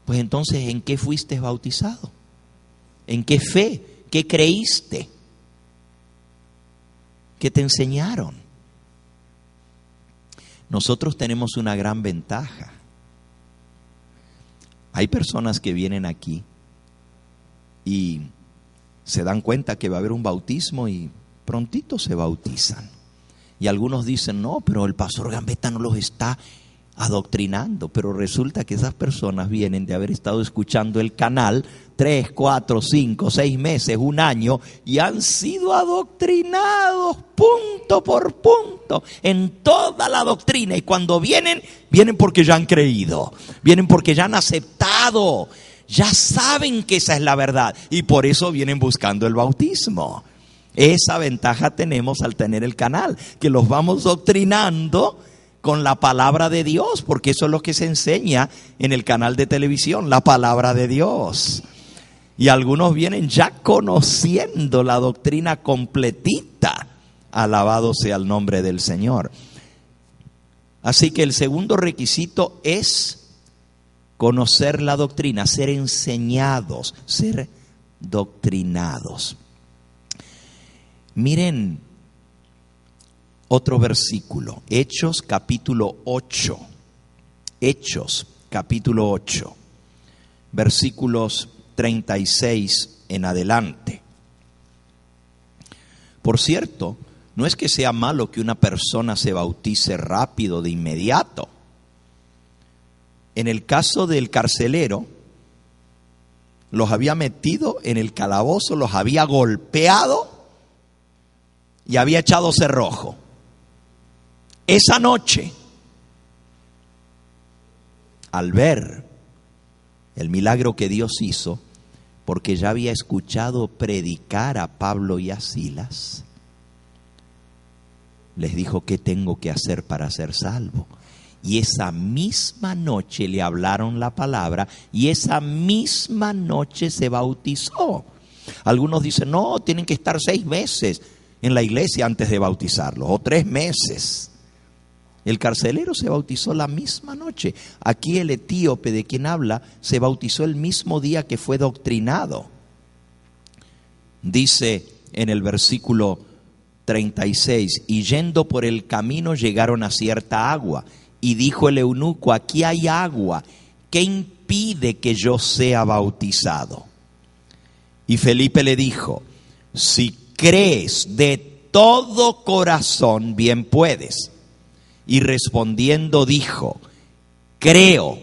pues entonces, ¿en qué fuiste bautizado? ¿En qué fe? ¿Qué creíste? ¿Qué te enseñaron? Nosotros tenemos una gran ventaja. Hay personas que vienen aquí y se dan cuenta que va a haber un bautismo y prontito se bautizan. Y algunos dicen: no, pero el pastor Gambetta no los está adoctrinando. Pero resulta que esas personas vienen de haber estado escuchando el canal 3, 4, 5, 6 meses, un año, y han sido adoctrinados punto por punto en toda la doctrina. Y cuando vienen porque ya han creído, vienen porque ya han aceptado, ya saben que esa es la verdad, y por eso vienen buscando el bautismo. Esa ventaja tenemos al tener el canal, que los vamos doctrinando con la palabra de Dios, porque eso es lo que se enseña en el canal de televisión, la palabra de Dios. Y algunos vienen ya conociendo la doctrina completita. Alabado sea el nombre del Señor. Así que el segundo requisito es Conocer la doctrina, ser enseñados, ser doctrinados. Miren otro versículo, Hechos capítulo 8. Hechos capítulo 8, versículos 36 en adelante. Por cierto, no es que sea malo que una persona se bautice rápido, de inmediato. En el caso del carcelero, los había metido en el calabozo, los había golpeado y había echado cerrojo. Esa noche, al ver el milagro que Dios hizo, porque ya había escuchado predicar a Pablo y a Silas, les dijo: ¿qué tengo que hacer para ser salvo? Y esa misma noche le hablaron la palabra y esa misma noche se bautizó. Algunos dicen: no, tienen que estar 6 meses en la iglesia antes de bautizarlos, o 3 meses. El carcelero se bautizó la misma noche. Aquí el etíope de quien habla se bautizó el mismo día que fue doctrinado. Dice en el versículo 36: y yendo por el camino llegaron a cierta agua. Y dijo el eunuco: aquí hay agua, ¿qué impide que yo sea bautizado? Y Felipe le dijo: si crees de todo corazón, bien puedes. Y respondiendo dijo: creo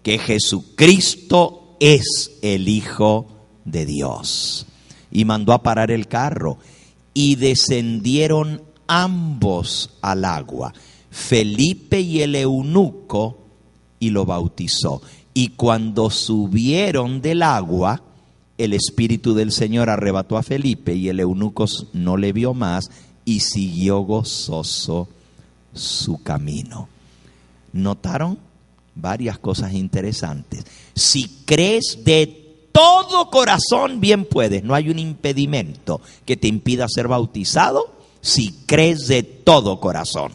que Jesucristo es el Hijo de Dios. Y mandó a parar el carro y descendieron ambos al agua, Felipe y el eunuco, y lo bautizó. Y cuando subieron del agua, el Espíritu del Señor arrebató a Felipe y el eunuco no le vio más y siguió gozoso su camino. ¿Notaron? Varias cosas interesantes. Si crees de todo corazón, bien puedes. No hay un impedimento que te impida ser bautizado si crees de todo corazón.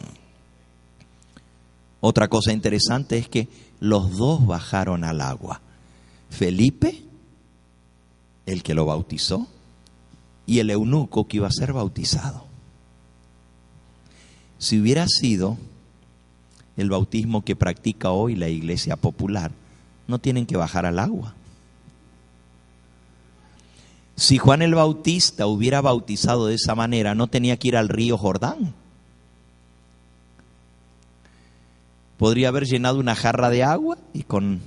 Otra cosa interesante es que los dos bajaron al agua. Felipe, el que lo bautizó, y el eunuco que iba a ser bautizado. Si hubiera sido el bautismo que practica hoy la iglesia popular, no tienen que bajar al agua. Si Juan el Bautista hubiera bautizado de esa manera, no tenía que ir al río Jordán. Podría haber llenado una jarra de agua y con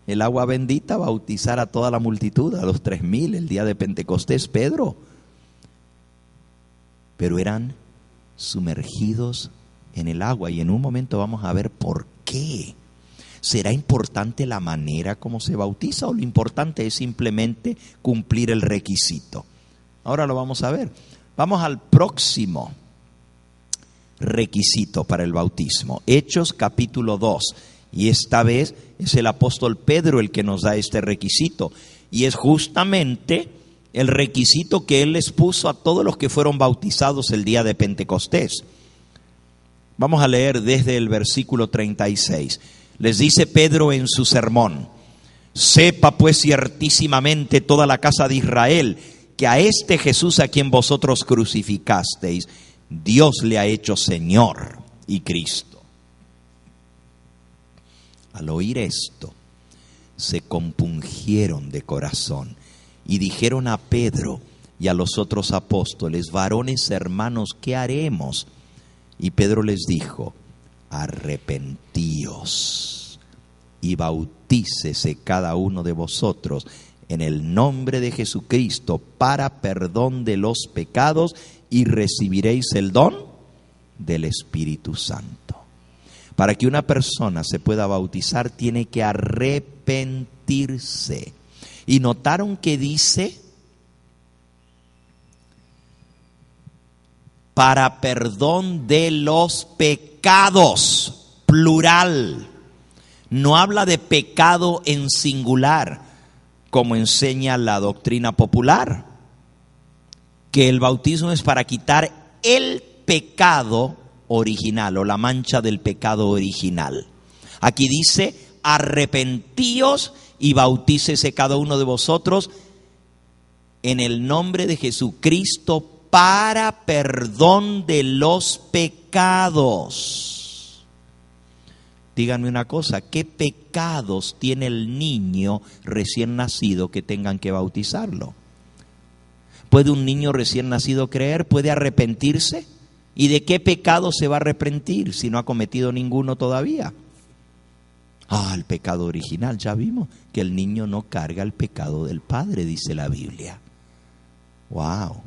el agua bendita bautizar a toda la multitud, a los 3,000 el día de Pentecostés, Pedro. Pero eran sumergidos en el agua y en un momento vamos a ver por qué. ¿Será importante la manera como se bautiza o lo importante es simplemente cumplir el requisito? Ahora lo vamos a ver. Vamos al próximo requisito para el bautismo. Hechos capítulo 2. Y esta vez es el apóstol Pedro el que nos da este requisito. Y es justamente el requisito que él les puso a todos los que fueron bautizados el día de Pentecostés. Vamos a leer desde el versículo 36. Les dice Pedro en su sermón: sepa pues ciertísimamente toda la casa de Israel que a este Jesús a quien vosotros crucificasteis, Dios le ha hecho Señor y Cristo. Al oír esto, se compungieron de corazón y dijeron a Pedro y a los otros apóstoles: varones hermanos, ¿qué haremos? Y Pedro les dijo: arrepentíos y bautícese cada uno de vosotros en el nombre de Jesucristo para perdón de los pecados y recibiréis el don del Espíritu Santo. Para que una persona se pueda bautizar tiene que arrepentirse. Y notaron que dice para perdón de los pecados, plural. No habla de pecado en singular, como enseña la doctrina popular, que el bautismo es para quitar el pecado original o la mancha del pecado original. Aquí dice arrepentíos y bautícese cada uno de vosotros en el nombre de Jesucristo para perdón de los pecados. Díganme una cosa, ¿qué pecados tiene el niño recién nacido que tengan que bautizarlo? ¿Puede un niño recién nacido creer? ¿Puede arrepentirse? ¿Y de qué pecado se va a arrepentir si no ha cometido ninguno todavía? El pecado original. Ya vimos que el niño no carga el pecado del padre, dice la Biblia. Wow.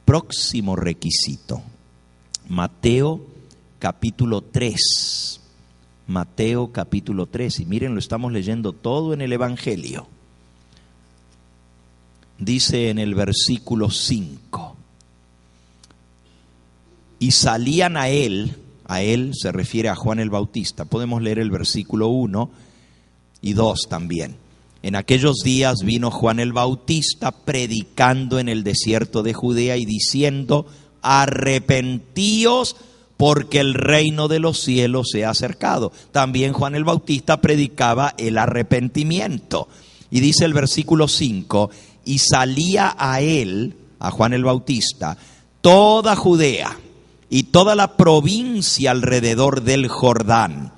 Próximo requisito. Mateo capítulo 3. Mateo capítulo 3. Y miren, lo estamos leyendo todo en el Evangelio. Dice en el versículo 5. Y salían a él se refiere a Juan el Bautista. Podemos leer el versículo 1 y 2 también. En aquellos días vino Juan el Bautista predicando en el desierto de Judea y diciendo: arrepentíos porque el reino de los cielos se ha acercado. También Juan el Bautista predicaba el arrepentimiento. Y dice el versículo 5, y salía a él, a Juan el Bautista, toda Judea y toda la provincia alrededor del Jordán,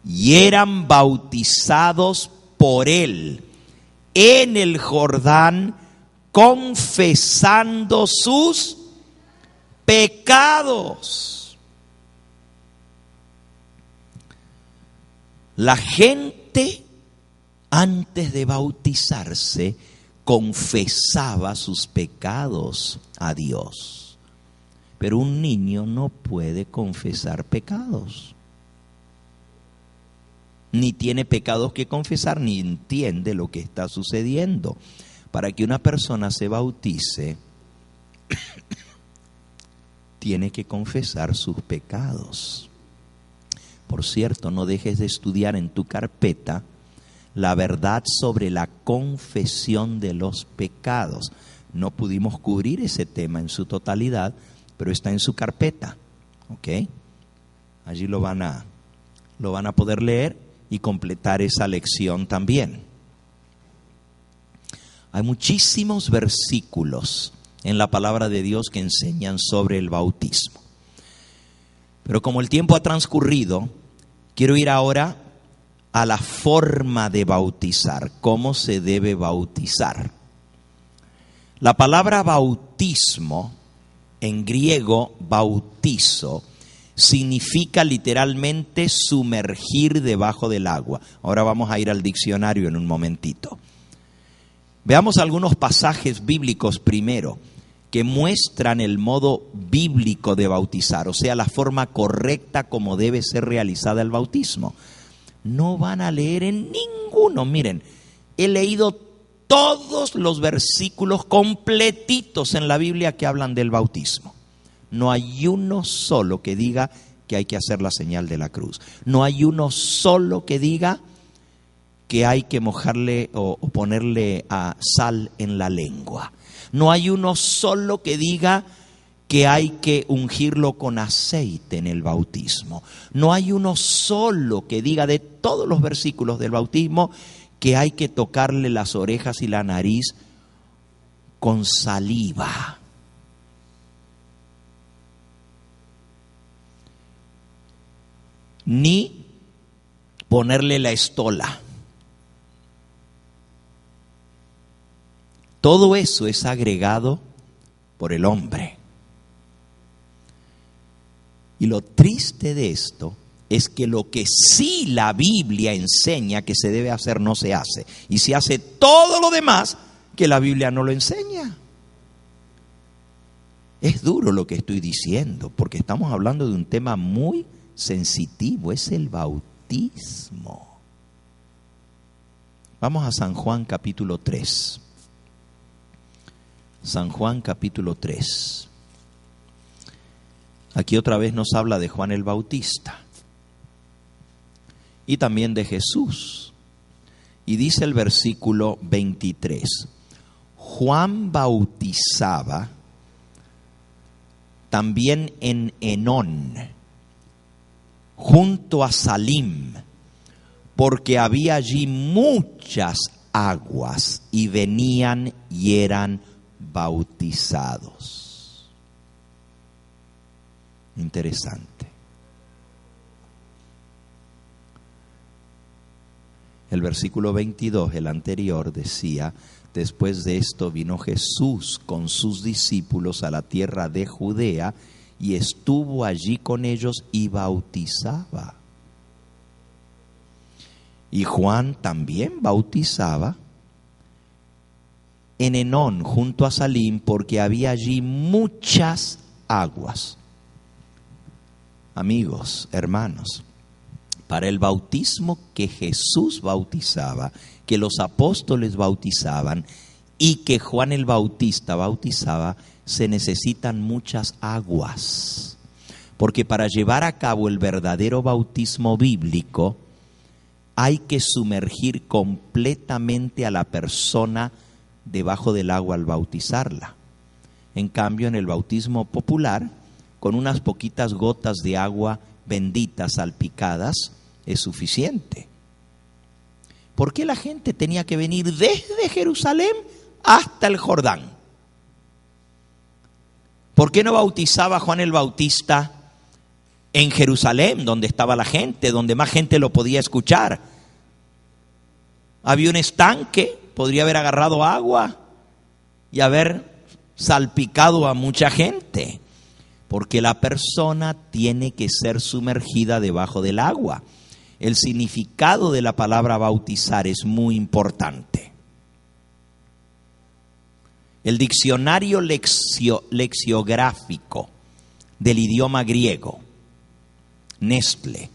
y eran bautizados por él en el Jordán, confesando sus pecados. La gente, antes de bautizarse, confesaba sus pecados a Dios. Pero un niño no puede confesar pecados. Ni tiene pecados que confesar, ni entiende lo que está sucediendo. Para que una persona se bautice, tiene que confesar sus pecados. Por cierto, no dejes de estudiar en tu carpeta la verdad sobre la confesión de los pecados. No pudimos cubrir ese tema en su totalidad, pero está en su carpeta, ¿ok? Allí lo van a poder leer y completar esa lección también. Hay muchísimos versículos en la palabra de Dios que enseñan sobre el bautismo. Pero como el tiempo ha transcurrido, quiero ir ahora a la forma de bautizar, cómo se debe bautizar. La palabra bautismo, en griego bautizo, significa literalmente sumergir debajo del agua. Ahora vamos a ir al diccionario en un momentito. Veamos algunos pasajes bíblicos primero que muestran el modo bíblico de bautizar, o sea, la forma correcta como debe ser realizada el bautismo. No van a leer en ninguno. Miren, he leído todos los versículos completitos en la Biblia que hablan del bautismo. No hay uno solo que diga que hay que hacer la señal de la cruz. No hay uno solo que diga que hay que mojarle o ponerle sal en la lengua. No hay uno solo que diga que hay que ungirlo con aceite en el bautismo. No hay uno solo que diga de todos los versículos del bautismo que hay que tocarle las orejas y la nariz con saliva. Ni ponerle la estola. Todo eso es agregado por el hombre. Y lo triste de esto es que lo que sí la Biblia enseña que se debe hacer no se hace. Y se hace todo lo demás que la Biblia no lo enseña. Es duro lo que estoy diciendo, porque estamos hablando de un tema muy sensitivo, es el bautismo. Vamos a San Juan capítulo 3. San Juan capítulo 3. Aquí otra vez nos habla de Juan el Bautista y también de Jesús. Y dice el versículo 23: Juan bautizaba también en Enón, junto a Salim, porque había allí muchas aguas y venían y eran bautizados. Interesante. El versículo 22, el anterior, decía: después de esto vino Jesús con sus discípulos a la tierra de Judea y estuvo allí con ellos y bautizaba. Y Juan también bautizaba en Enón, junto a Salim, porque había allí muchas aguas. Amigos, hermanos, para el bautismo que Jesús bautizaba, que los apóstoles bautizaban y que Juan el Bautista bautizaba, se necesitan muchas aguas. Porque para llevar a cabo el verdadero bautismo bíblico, hay que sumergir completamente a la persona debajo del agua al bautizarla. En cambio, en el bautismo popular, con unas poquitas gotas de agua bendita salpicadas, es suficiente. ¿Por qué la gente tenía que venir desde Jerusalén hasta el Jordán? ¿Por qué no bautizaba Juan el Bautista en Jerusalén, donde estaba la gente, donde más gente lo podía escuchar? Había un estanque, podría haber agarrado agua y haber salpicado a mucha gente, porque la persona tiene que ser sumergida debajo del agua. El significado de la palabra bautizar es muy importante. El diccionario lexiográfico del idioma griego, Nestle,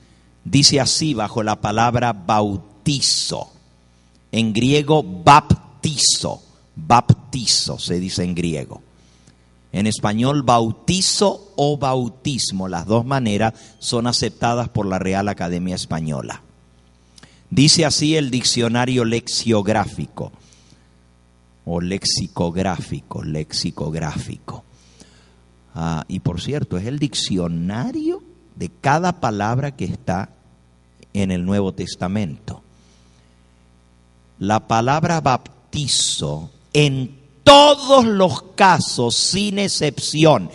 dice así bajo la palabra bautizo. En griego, baptizo se dice en griego. En español, bautizo o bautismo, las dos maneras son aceptadas por la Real Academia Española. Dice así el diccionario lexiográfico o lexicográfico. Y por cierto, es el diccionario de cada palabra que está en el Nuevo Testamento. La palabra bautizo en todos los casos, sin excepción,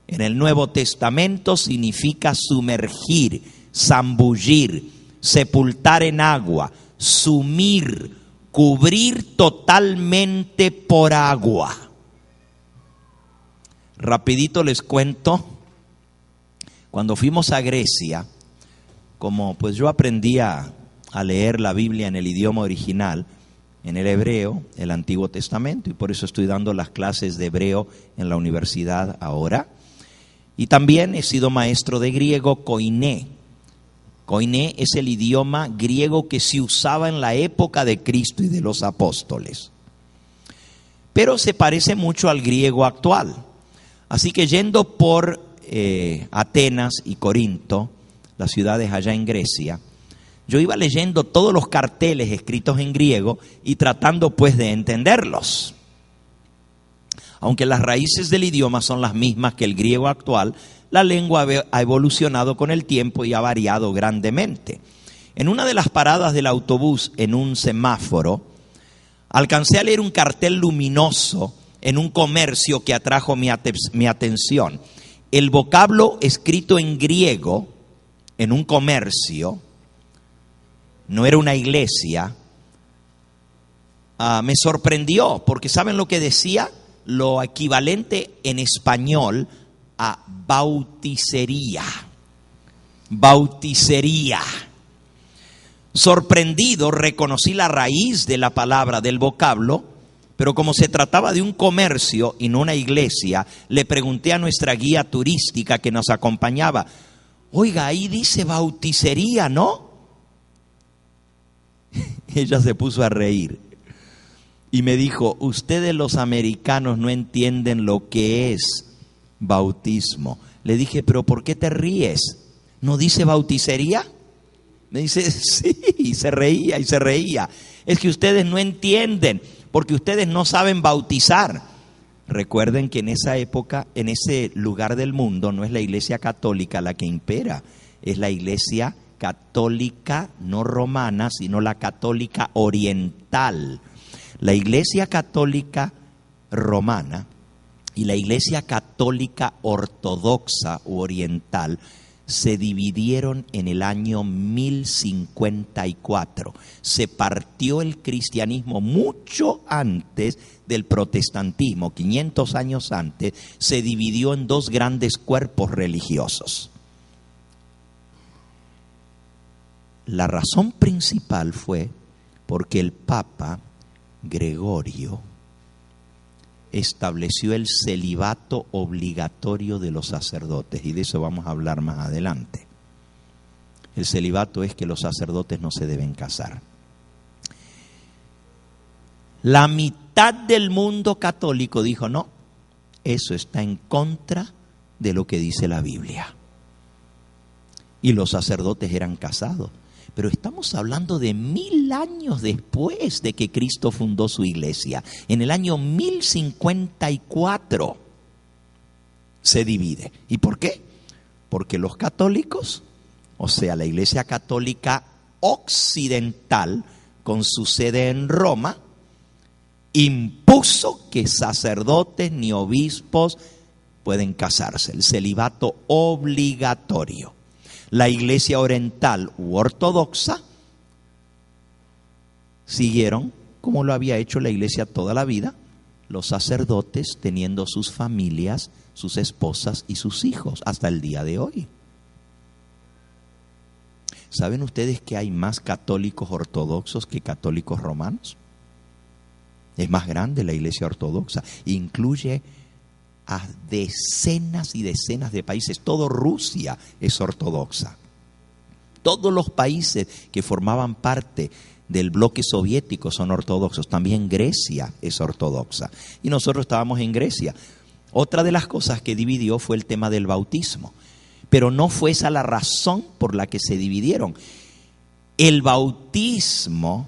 en el Nuevo Testamento significa sumergir, zambullir, sepultar en agua, sumir, cubrir totalmente por agua. Rapidito les cuento, cuando fuimos a Grecia, como pues yo aprendí a leer la Biblia en el idioma original, en el hebreo, el Antiguo Testamento, y por eso estoy dando las clases de hebreo en la universidad ahora. Y también he sido maestro de griego, koiné. Koiné es el idioma griego que se usaba en la época de Cristo y de los apóstoles. Pero se parece mucho al griego actual. Así que yendo por Atenas y Corinto, las ciudades allá en Grecia, yo iba leyendo todos los carteles escritos en griego y tratando pues de entenderlos. Aunque las raíces del idioma son las mismas que el griego actual, la lengua ha evolucionado con el tiempo y ha variado grandemente. En una de las paradas del autobús, en un semáforo, alcancé a leer un cartel luminoso en un comercio que atrajo mi atención. El vocablo escrito en griego en un comercio, no era una iglesia, me sorprendió, porque ¿saben lo que decía? Lo equivalente en español a bauticería. Bauticería. Sorprendido, reconocí la raíz de la palabra, del vocablo, pero como se trataba de un comercio y no una iglesia, le pregunté a nuestra guía turística que nos acompañaba: oiga, ahí dice bauticería, ¿no? Ella se puso a reír y me dijo: ustedes los americanos no entienden lo que es bautismo. Le dije: pero ¿por qué te ríes? ¿No dice bauticería? Me dice: sí, y se reía. Es que ustedes no entienden, porque ustedes no saben bautizar. Recuerden que en esa época, en ese lugar del mundo, no es la iglesia católica la que impera, es la iglesia católica no romana, sino la católica oriental. La Iglesia Católica Romana y la Iglesia Católica Ortodoxa u Oriental se dividieron en el año 1054. Se partió el cristianismo mucho antes del protestantismo, 500 años antes, se dividió en dos grandes cuerpos religiosos. La razón principal fue porque el Papa Gregorio estableció el celibato obligatorio de los sacerdotes, y de eso vamos a hablar más adelante. El celibato es que los sacerdotes no se deben casar. La mitad del mundo católico dijo no, eso está en contra de lo que dice la Biblia. Y los sacerdotes eran casados. Pero estamos hablando de 1000 años después de que Cristo fundó su iglesia. En el año 1054 se divide. ¿Y por qué? Porque los católicos, o sea, la Iglesia Católica Occidental, con su sede en Roma, impuso que sacerdotes ni obispos pueden casarse. El celibato obligatorio. La Iglesia Oriental u Ortodoxa siguieron como lo había hecho la Iglesia toda la vida, los sacerdotes teniendo sus familias, sus esposas y sus hijos hasta el día de hoy. ¿Saben ustedes que hay más católicos ortodoxos que católicos romanos? Es más grande la Iglesia Ortodoxa, incluye a decenas y decenas de países. Todo Rusia es ortodoxa. Todos los países que formaban parte del bloque soviético son ortodoxos. También Grecia es ortodoxa. Y nosotros estábamos en Grecia. Otra de las cosas que dividió fue el tema del bautismo. Pero no fue esa la razón por la que se dividieron. El bautismo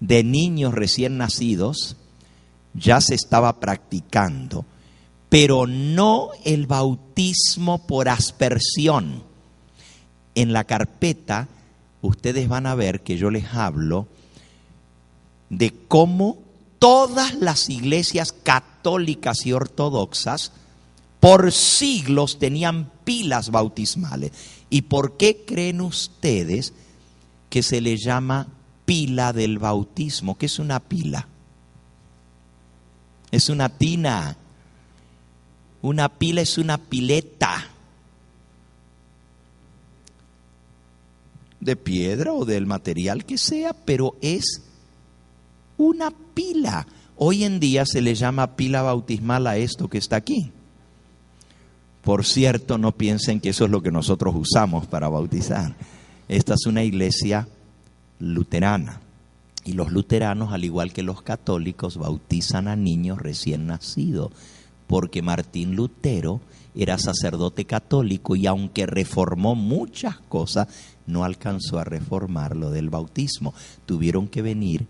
de niños recién nacidos ya se estaba practicando, pero no el bautismo por aspersión. En la carpeta ustedes van a ver que yo les hablo de cómo todas las iglesias católicas y ortodoxas por siglos tenían pilas bautismales. ¿Y por qué creen ustedes que se le llama pila del bautismo? ¿Qué es una pila? Es una tina. Una pila es una pileta de piedra o del material que sea, pero es una pila. Hoy en día se le llama pila bautismal a esto que está aquí. Por cierto, no piensen que eso es lo que nosotros usamos para bautizar. Esta es una iglesia luterana. Y los luteranos, al igual que los católicos, bautizan a niños recién nacidos, porque Martín Lutero era sacerdote católico y aunque reformó muchas cosas, no alcanzó a reformar lo del bautismo. Tuvieron que venir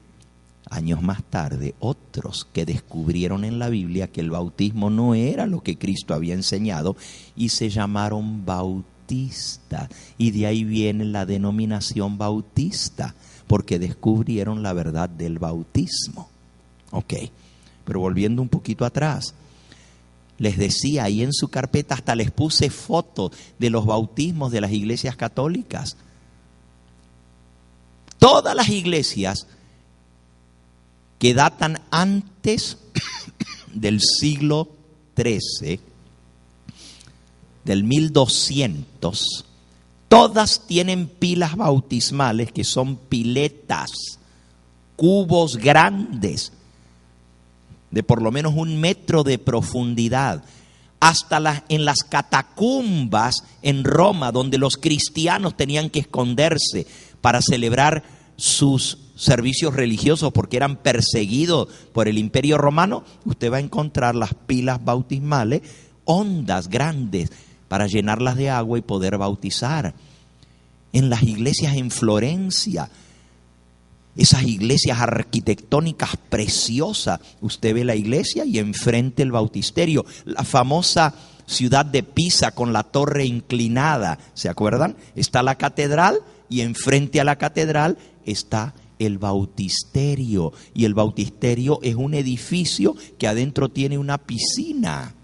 años más tarde otros que descubrieron en la Biblia que el bautismo no era lo que Cristo había enseñado y se llamaron bautistas. Y de ahí viene la denominación bautista, porque descubrieron la verdad del bautismo. Ok, pero volviendo un poquito atrás, les decía, ahí en su carpeta hasta les puse fotos de los bautismos de las iglesias católicas. Todas las iglesias que datan antes del siglo XIII, del 1200, todas tienen pilas bautismales que son piletas, cubos grandes, de por lo menos 1 metro de profundidad. Hasta en las catacumbas en Roma, donde los cristianos tenían que esconderse para celebrar sus servicios religiosos porque eran perseguidos por el Imperio Romano, usted va a encontrar las pilas bautismales, hondas grandes, para llenarlas de agua y poder bautizar. En las iglesias en Florencia, esas iglesias arquitectónicas preciosas. Usted ve la iglesia y enfrente el bautisterio. La famosa ciudad de Pisa con la torre inclinada, ¿se acuerdan? Está la catedral y enfrente a la catedral está el bautisterio. Y el bautisterio es un edificio que adentro tiene una piscina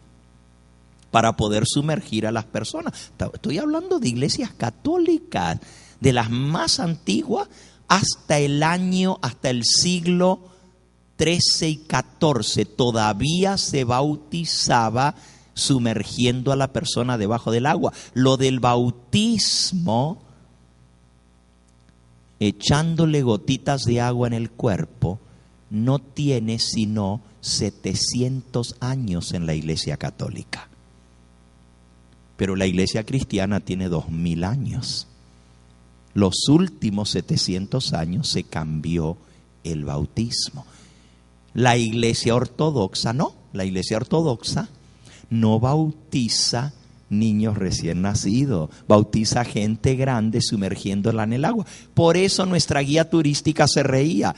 para poder sumergir a las personas. Estoy hablando de iglesias católicas, de las más antiguas, hasta el siglo XIII y XIV. Todavía se bautizaba sumergiendo a la persona debajo del agua. Lo del bautismo, echándole gotitas de agua en el cuerpo, no tiene sino 700 años en la iglesia católica. Pero la iglesia cristiana tiene 2000 años. Los últimos 700 años se cambió el bautismo. La iglesia ortodoxa no. La iglesia ortodoxa no bautiza niños recién nacidos, bautiza gente grande sumergiéndola en el agua. Por eso nuestra guía turística se reía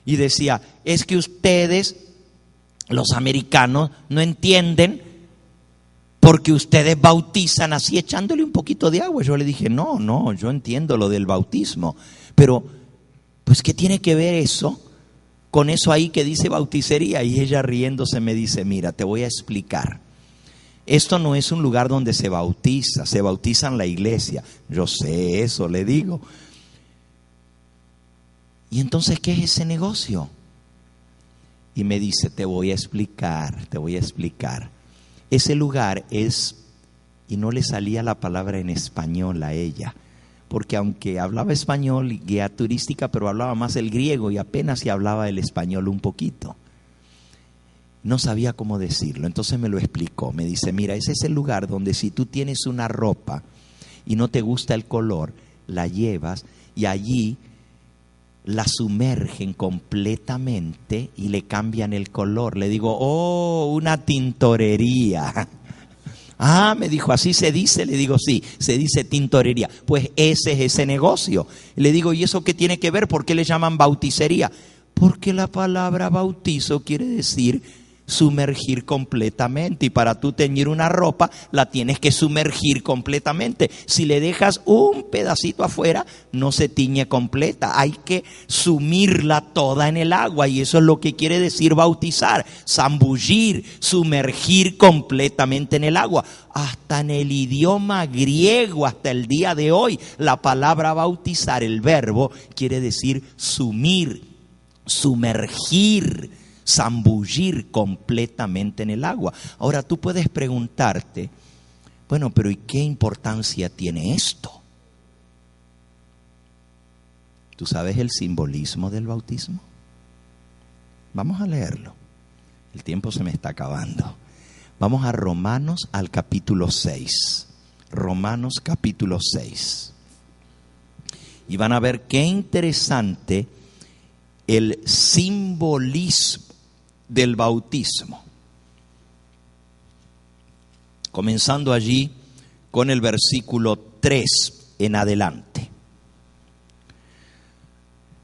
y decía: es que ustedes, los americanos, no entienden porque ustedes bautizan así echándole un poquito de agua. Yo le dije, no, yo entiendo lo del bautismo, pero pues ¿qué tiene que ver eso con eso ahí que dice bauticería? Y ella riéndose me dice: mira, te voy a explicar. Esto no es un lugar donde se bautiza en la iglesia. Yo sé eso, le digo. ¿Y entonces qué es ese negocio? Y me dice: te voy a explicar. Ese lugar es, y no le salía la palabra en español a ella, porque aunque hablaba español y guía turística, pero hablaba más el griego y apenas si hablaba el español un poquito. No sabía cómo decirlo, entonces me lo explicó. Me dice: mira, ese es el lugar donde si tú tienes una ropa y no te gusta el color, la llevas y allí la sumergen completamente y le cambian el color. Le digo: oh, una tintorería. Ah, me dijo: ¿así se dice? Le digo: sí, se dice tintorería. Pues ese es ese negocio. Le digo: ¿y eso qué tiene que ver? ¿Por qué le llaman bauticería? Porque la palabra bautizo quiere decir sumergir completamente, y para tú teñir una ropa la tienes que sumergir completamente. Si le dejas un pedacito afuera no se tiñe completa, hay que sumirla toda en el agua, y eso es lo que quiere decir bautizar, zambullir, sumergir completamente en el agua. Hasta en el idioma griego, hasta el día de hoy, la palabra bautizar, el verbo, quiere decir sumir, sumergir, zambullir completamente en el agua. Ahora tú puedes preguntarte: bueno, pero ¿y qué importancia tiene esto? ¿Tú sabes el simbolismo del bautismo? Vamos a leerlo. El tiempo se me está acabando. Vamos a Romanos al capítulo 6. Romanos capítulo 6. Y van a ver qué interesante el simbolismo del bautismo. Comenzando allí con el versículo 3 en adelante.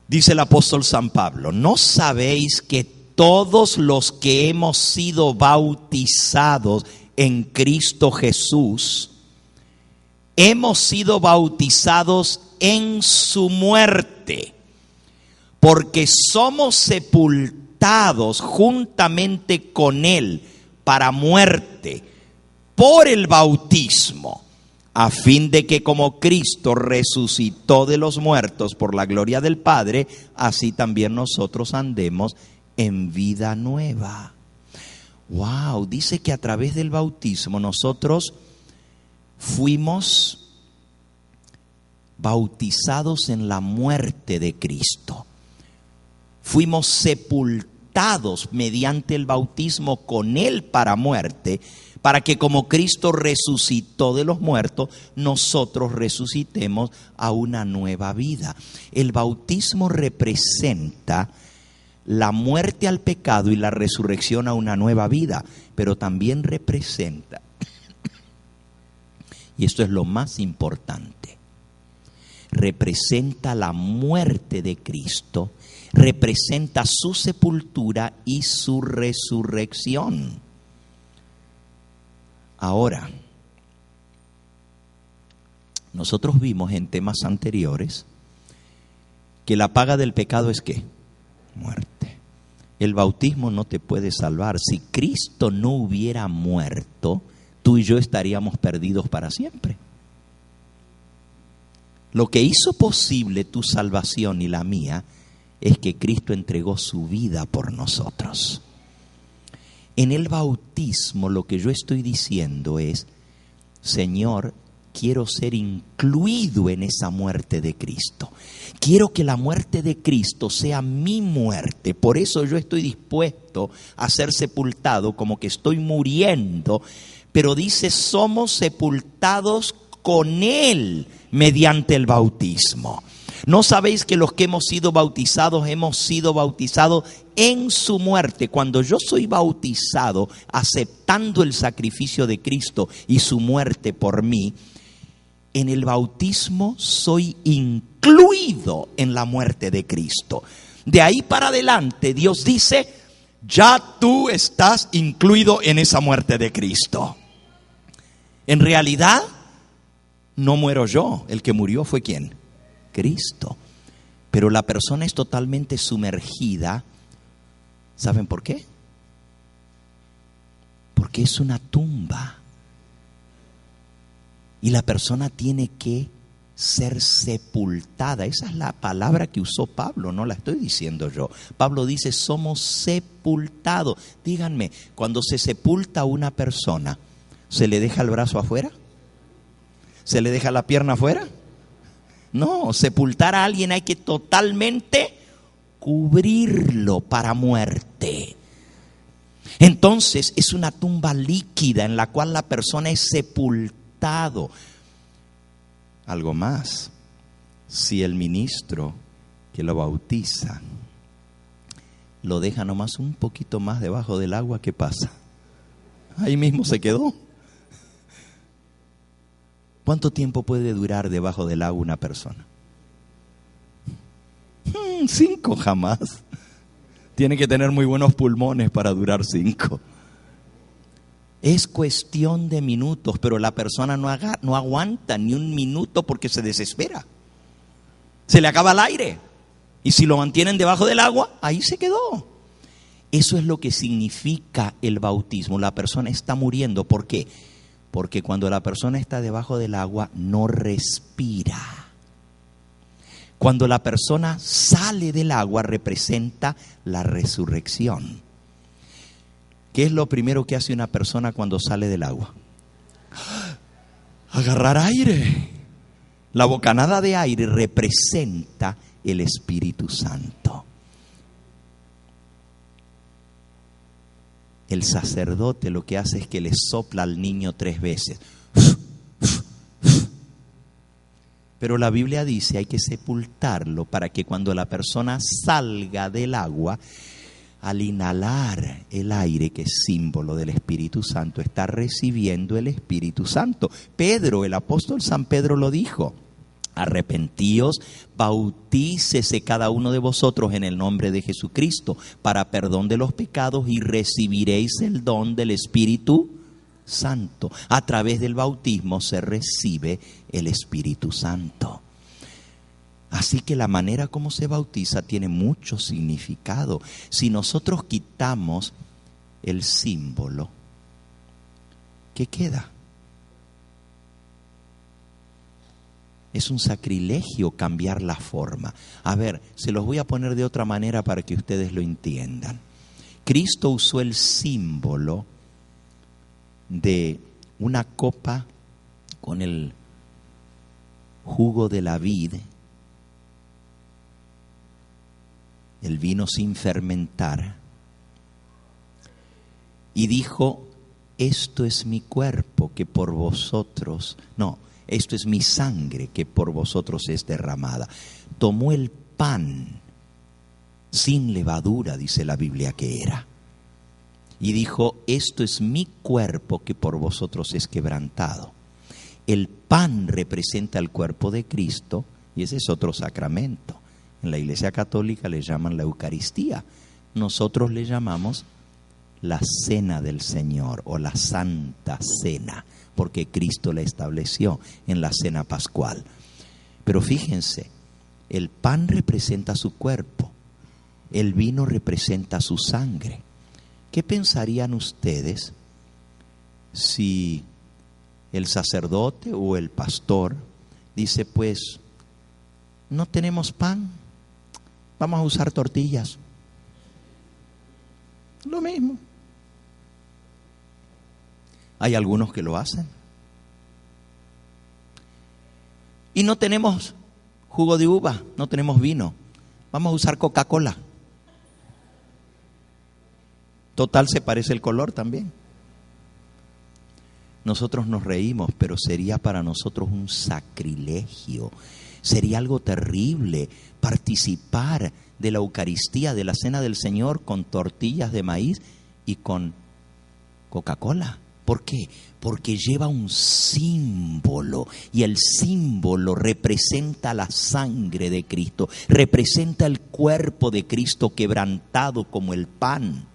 Dice el apóstol San Pablo: ¿no sabéis que todos los que hemos sido bautizados en Cristo Jesús, hemos sido bautizados en su muerte? Porque somos sepultados juntamente con Él para muerte por el bautismo, a fin de que como Cristo resucitó de los muertos por la gloria del Padre, así también nosotros andemos en vida nueva. Wow, dice que a través del bautismo nosotros fuimos bautizados en la muerte de Cristo. Fuimos sepultados mediante el bautismo con Él para muerte, para que como Cristo resucitó de los muertos, nosotros resucitemos a una nueva vida. El bautismo representa la muerte al pecado y la resurrección a una nueva vida, pero también representa, y esto es lo más importante, representa la muerte de Cristo, representa su sepultura y su resurrección. Ahora, nosotros vimos en temas anteriores que la paga del pecado es ¿qué? Muerte. El bautismo no te puede salvar. Si Cristo no hubiera muerto, tú y yo estaríamos perdidos para siempre. Lo que hizo posible tu salvación y la mía es que Cristo entregó su vida por nosotros. En el bautismo lo que yo estoy diciendo es, Señor, quiero ser incluido en esa muerte de Cristo. Quiero que la muerte de Cristo sea mi muerte. Por eso yo estoy dispuesto a ser sepultado como que estoy muriendo. Pero dice, somos sepultados con Él mediante el bautismo. ¿No sabéis que los que hemos sido bautizados en su muerte? Cuando yo soy bautizado, aceptando el sacrificio de Cristo y su muerte por mí, en el bautismo soy incluido en la muerte de Cristo. De ahí para adelante, Dios dice, ya tú estás incluido en esa muerte de Cristo. En realidad, no muero yo. El que murió fue ¿quién? Cristo. Pero la persona es totalmente sumergida. ¿Saben por qué? Porque es una tumba. Y la persona tiene que ser sepultada. Esa es la palabra que usó Pablo, no la estoy diciendo yo. Pablo dice, somos sepultados. Díganme, cuando se sepulta a una persona, ¿se le deja el brazo afuera? ¿Se le deja la pierna afuera? No, sepultar a alguien hay que totalmente cubrirlo para muerte. Entonces es una tumba líquida en la cual la persona es sepultado. Algo más, si el ministro que lo bautiza lo deja nomás un poquito más debajo del agua, ¿qué pasa? Ahí mismo se quedó. ¿Cuánto tiempo puede durar debajo del agua una persona? 5 jamás. Tiene que tener muy buenos pulmones para durar 5. Es cuestión de minutos, pero la persona no aguanta ni un minuto porque se desespera. Se le acaba el aire. Y si lo mantienen debajo del agua, ahí se quedó. Eso es lo que significa el bautismo. La persona está muriendo. ¿Por qué? Porque cuando la persona está debajo del agua no respira. Cuando la persona sale del agua representa la resurrección. ¿Qué es lo primero que hace una persona cuando sale del agua? Agarrar aire. La bocanada de aire representa el Espíritu Santo. El sacerdote lo que hace es que le sopla al niño 3 veces. Pero la Biblia dice hay que sepultarlo para que cuando la persona salga del agua, al inhalar el aire, que es símbolo del Espíritu Santo, está recibiendo el Espíritu Santo. Pedro, el apóstol San Pedro lo dijo. Arrepentíos, bautícese cada uno de vosotros en el nombre de Jesucristo para perdón de los pecados y recibiréis el don del Espíritu Santo. A través del bautismo se recibe el Espíritu Santo. Así que la manera como se bautiza tiene mucho significado. Si nosotros quitamos el símbolo, ¿qué queda? Es un sacrilegio cambiar la forma. A ver, se los voy a poner de otra manera para que ustedes lo entiendan. Cristo usó el símbolo de una copa con el jugo de la vid, el vino sin fermentar, y dijo, esto es mi cuerpo que por vosotros, esto es mi sangre que por vosotros es derramada. Tomó el pan sin levadura, dice la Biblia que era, y dijo, esto es mi cuerpo que por vosotros es quebrantado. El pan representa el cuerpo de Cristo Y ese es otro sacramento. En la Iglesia Católica le llaman la Eucaristía. Nosotros le llamamos la Cena del Señor o la Santa Cena, porque Cristo la estableció en la Cena Pascual. Pero fíjense, el pan representa su cuerpo, el vino representa su sangre. ¿Qué pensarían ustedes si el sacerdote o el pastor dice, pues, no tenemos pan, vamos a usar tortillas? Lo mismo. Hay algunos que lo hacen. Y no tenemos jugo de uva, no tenemos vino, vamos a usar Coca-Cola. Total, se parece el color también. Nosotros nos reímos, pero sería para nosotros un sacrilegio. Sería algo terrible participar de la Eucaristía, de la Cena del Señor, con tortillas de maíz y con Coca-Cola. ¿Por qué? Porque lleva un símbolo, y el símbolo representa la sangre de Cristo, representa el cuerpo de Cristo quebrantado como el pan.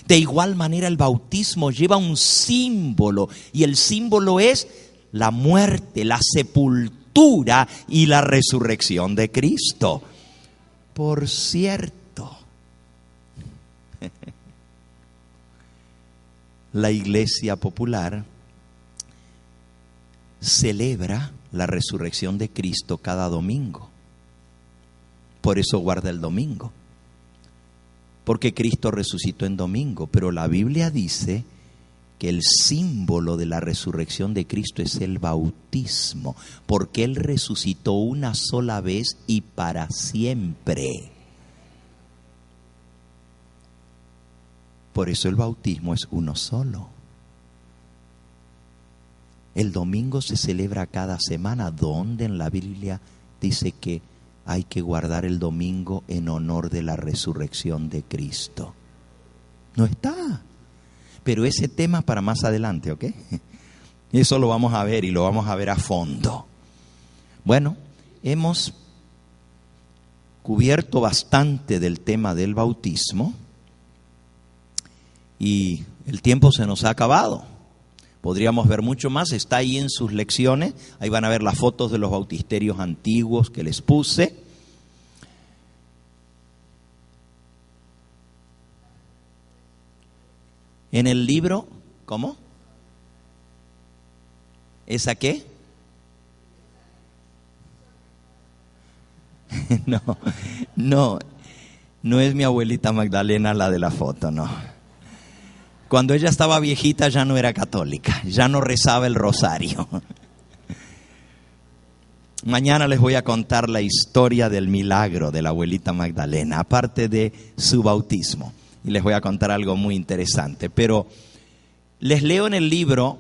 De igual manera el bautismo lleva un símbolo, y el símbolo es la muerte, la sepultura y la resurrección de Cristo. Por cierto, la Iglesia Popular celebra la resurrección de Cristo cada domingo. Por eso guarda el domingo, porque Cristo resucitó en domingo. Pero la Biblia dice que el símbolo de la resurrección de Cristo es el bautismo, porque Él resucitó una sola vez y para siempre. Por eso el bautismo es uno solo. El domingo se celebra cada semana, donde en la Biblia dice que hay que guardar el domingo en honor de la resurrección de Cristo. No está. Pero ese tema para más adelante, ¿ok? Eso lo vamos a ver, y lo vamos a ver a fondo. Bueno, hemos cubierto bastante del tema del bautismo y el tiempo se nos ha acabado. Podríamos ver mucho más, está ahí en sus lecciones. Ahí van a ver las fotos de los bautisterios antiguos que les puse. En el libro, ¿cómo? ¿Esa qué? No es mi abuelita Magdalena la de la foto, no. Cuando ella estaba viejita ya no era católica, ya no rezaba el rosario. Mañana les voy a contar la historia del milagro de la abuelita Magdalena, aparte de su bautismo. Y les voy a contar algo muy interesante. Pero les leo en el libro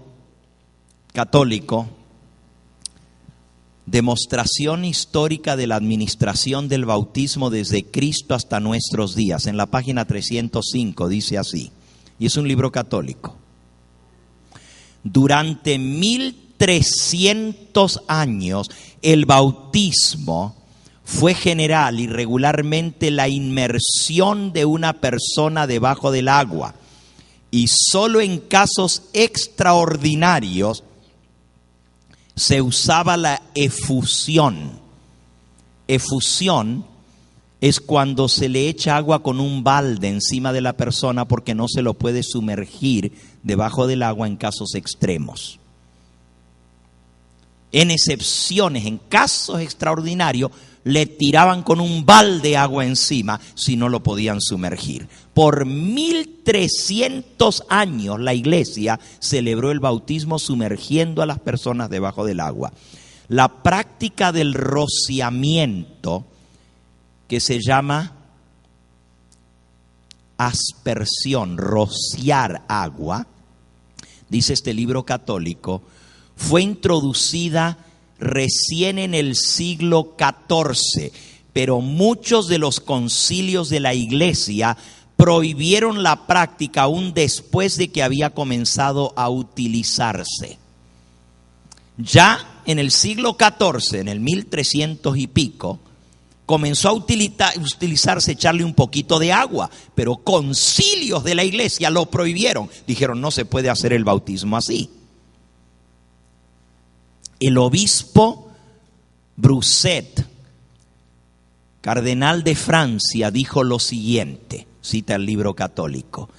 católico, Demostración histórica de la administración del bautismo desde Cristo hasta nuestros días. En la página 305 dice así, y es un libro católico. Durante 1300 años el bautismo fue general y regularmente la inmersión de una persona debajo del agua, y solo en casos extraordinarios se usaba la efusión. Efusión es cuando se le echa agua con un balde encima de la persona porque no se lo puede sumergir debajo del agua en casos extremos. En excepciones, en casos extraordinarios, le tiraban con un balde de agua encima si no lo podían sumergir. Por 1300 años la iglesia celebró el bautismo sumergiendo a las personas debajo del agua. La práctica del rociamiento, que se llama aspersión, rociar agua, dice este libro católico, fue introducida recién en el siglo XIV, pero muchos de los concilios de la iglesia prohibieron la práctica aún después de que había comenzado a utilizarse. Ya en el siglo XIV, en el 1300 y pico, comenzó a utilizarse, echarle un poquito de agua, pero concilios de la iglesia lo prohibieron. Dijeron, no se puede hacer el bautismo así. El obispo Broussais, cardenal de Francia, dijo lo siguiente, cita el libro católico: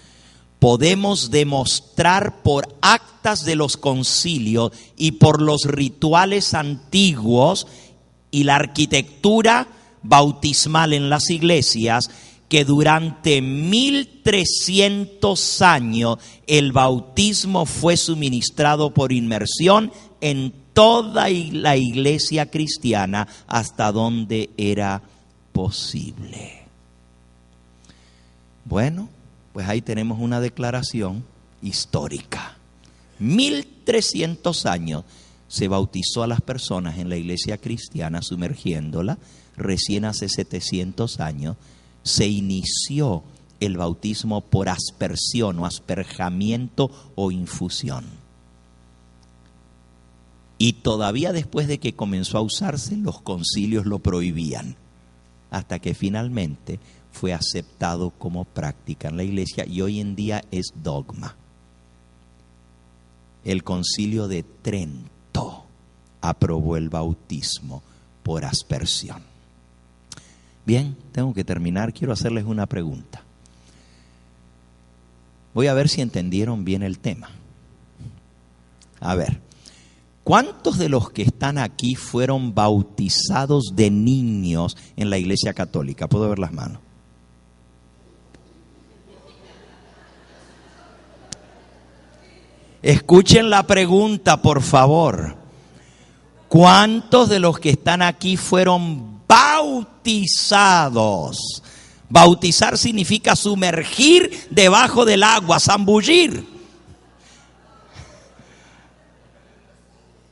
podemos demostrar por actas de los concilios y por los rituales antiguos y la arquitectura bautismal en las iglesias que durante 1300 años el bautismo fue suministrado por inmersión en toda la iglesia cristiana hasta donde era posible. Bueno, pues ahí tenemos una declaración histórica. 1300 años se bautizó a las personas en la iglesia cristiana, sumergiéndola. Recién hace 700 años se inició el bautismo por aspersión o asperjamiento o infusión. Y todavía después de que comenzó a usarse, los concilios lo prohibían, hasta que finalmente fue aceptado como práctica en la iglesia y hoy en día es dogma. El Concilio de Trento aprobó el bautismo por aspersión. Bien, tengo que terminar. Quiero hacerles una pregunta. Voy a ver si entendieron bien el tema. A ver, ¿cuántos de los que están aquí fueron bautizados de niños en la iglesia católica? ¿Puedo ver las manos? Escuchen la pregunta, por favor. ¿Cuántos de los que están aquí fueron bautizados? Bautizar significa sumergir debajo del agua, zambullir.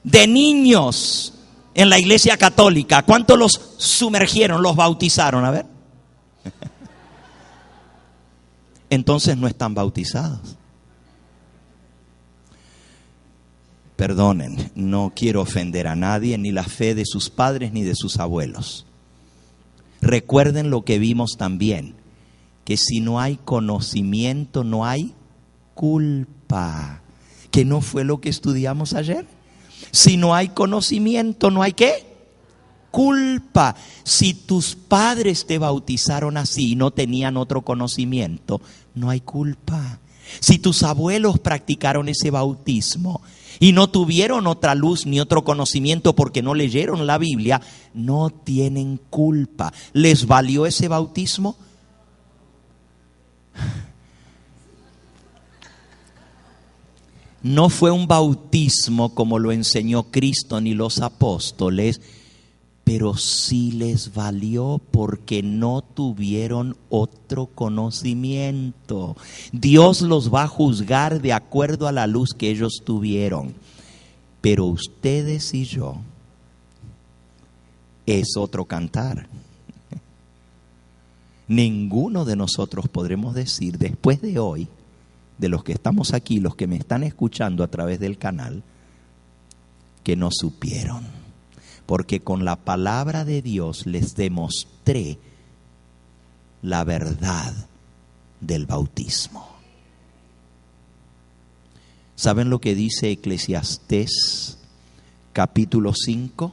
De niños en la iglesia católica, ¿cuántos los sumergieron, los bautizaron? A ver. Entonces no están bautizados. Perdonen, no quiero ofender a nadie, ni la fe de sus padres ni de sus abuelos. Recuerden lo que vimos también, que si no hay conocimiento, no hay culpa. ¿Que no fue lo que estudiamos ayer? Si no hay conocimiento, no hay ¿qué? Culpa. Si tus padres te bautizaron así y no tenían otro conocimiento, no hay culpa. Si tus abuelos practicaron ese bautismo y no tuvieron otra luz ni otro conocimiento porque no leyeron la Biblia, no tienen culpa. ¿Les valió ese bautismo? No fue un bautismo como lo enseñó Cristo ni los apóstoles, pero sí les valió porque no tuvieron otro conocimiento. Dios los va a juzgar de acuerdo a la luz que ellos tuvieron. Pero ustedes y yo es otro cantar. Ninguno de nosotros podremos decir después de hoy, de los que estamos aquí, los que me están escuchando a través del canal, que no supieron. Porque con la palabra de Dios les demostré la verdad del bautismo. ¿Saben lo que dice Eclesiastés capítulo 5?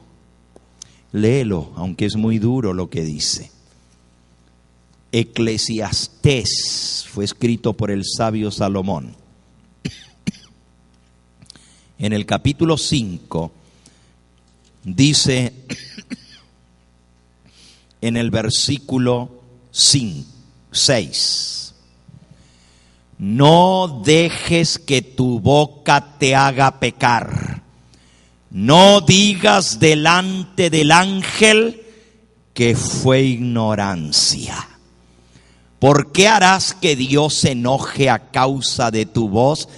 Léelo, aunque es muy duro lo que dice. Eclesiastés fue escrito por el sabio Salomón. En el capítulo 5 dice en el versículo 6: no dejes que tu boca te haga pecar, no digas delante del ángel que fue ignorancia. ¿Por qué harás que Dios se enoje a causa de tu voz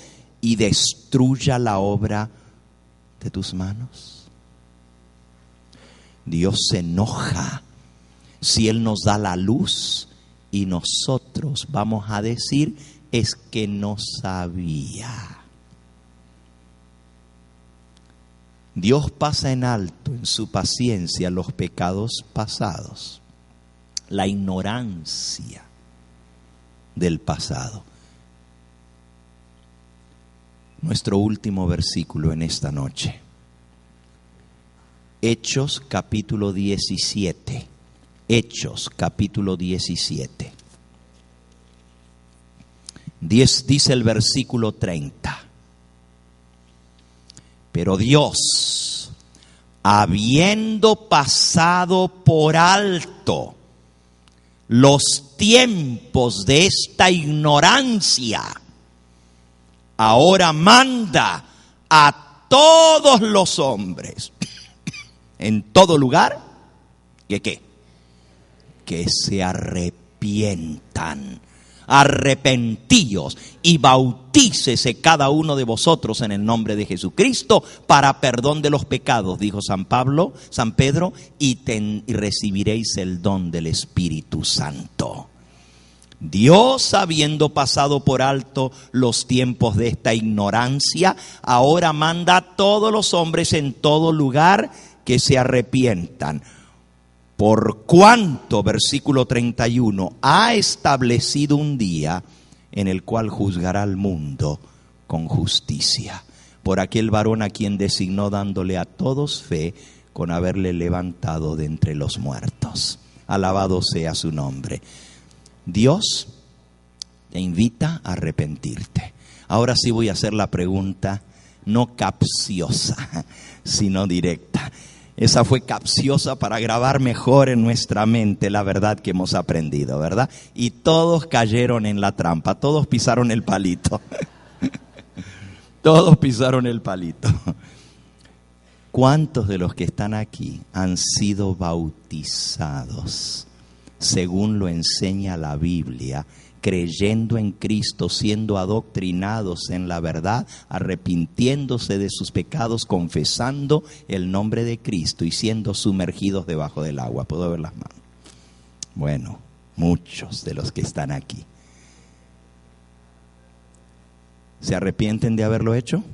y destruya la obra de tus manos? Dios se enoja si Él nos da la luz y nosotros vamos a decir es que no sabía. Dios pasa en alto en su paciencia los pecados pasados, la ignorancia del pasado. Nuestro último versículo en esta noche. Hechos capítulo 17. Hechos capítulo 17. Dice el versículo 30. Pero Dios, habiendo pasado por alto los tiempos de esta ignorancia, ahora manda a todos los hombres en todo lugar que se arrepientan. Arrepentíos y bautícese cada uno de vosotros en el nombre de Jesucristo para perdón de los pecados, dijo San Pedro, y recibiréis el don del Espíritu Santo. Dios, habiendo pasado por alto los tiempos de esta ignorancia, ahora manda a todos los hombres en todo lugar que se arrepientan. Por cuanto, versículo 31, ha establecido un día en el cual juzgará al mundo con justicia, por aquel varón a quien designó, dándole a todos fe con haberle levantado de entre los muertos. Alabado sea su nombre. Dios te invita a arrepentirte. Ahora sí voy a hacer la pregunta, no capciosa, sino directa. Esa fue capciosa para grabar mejor en nuestra mente la verdad que hemos aprendido, ¿verdad? Y todos cayeron en la trampa, todos pisaron el palito. Todos pisaron el palito. ¿Cuántos de los que están aquí han sido bautizados, según lo enseña la Biblia, creyendo en Cristo, siendo adoctrinados en la verdad, arrepintiéndose de sus pecados, confesando el nombre de Cristo y siendo sumergidos debajo del agua? ¿Puedo ver las manos? Bueno, muchos de los que están aquí. ¿Se arrepienten de haberlo hecho?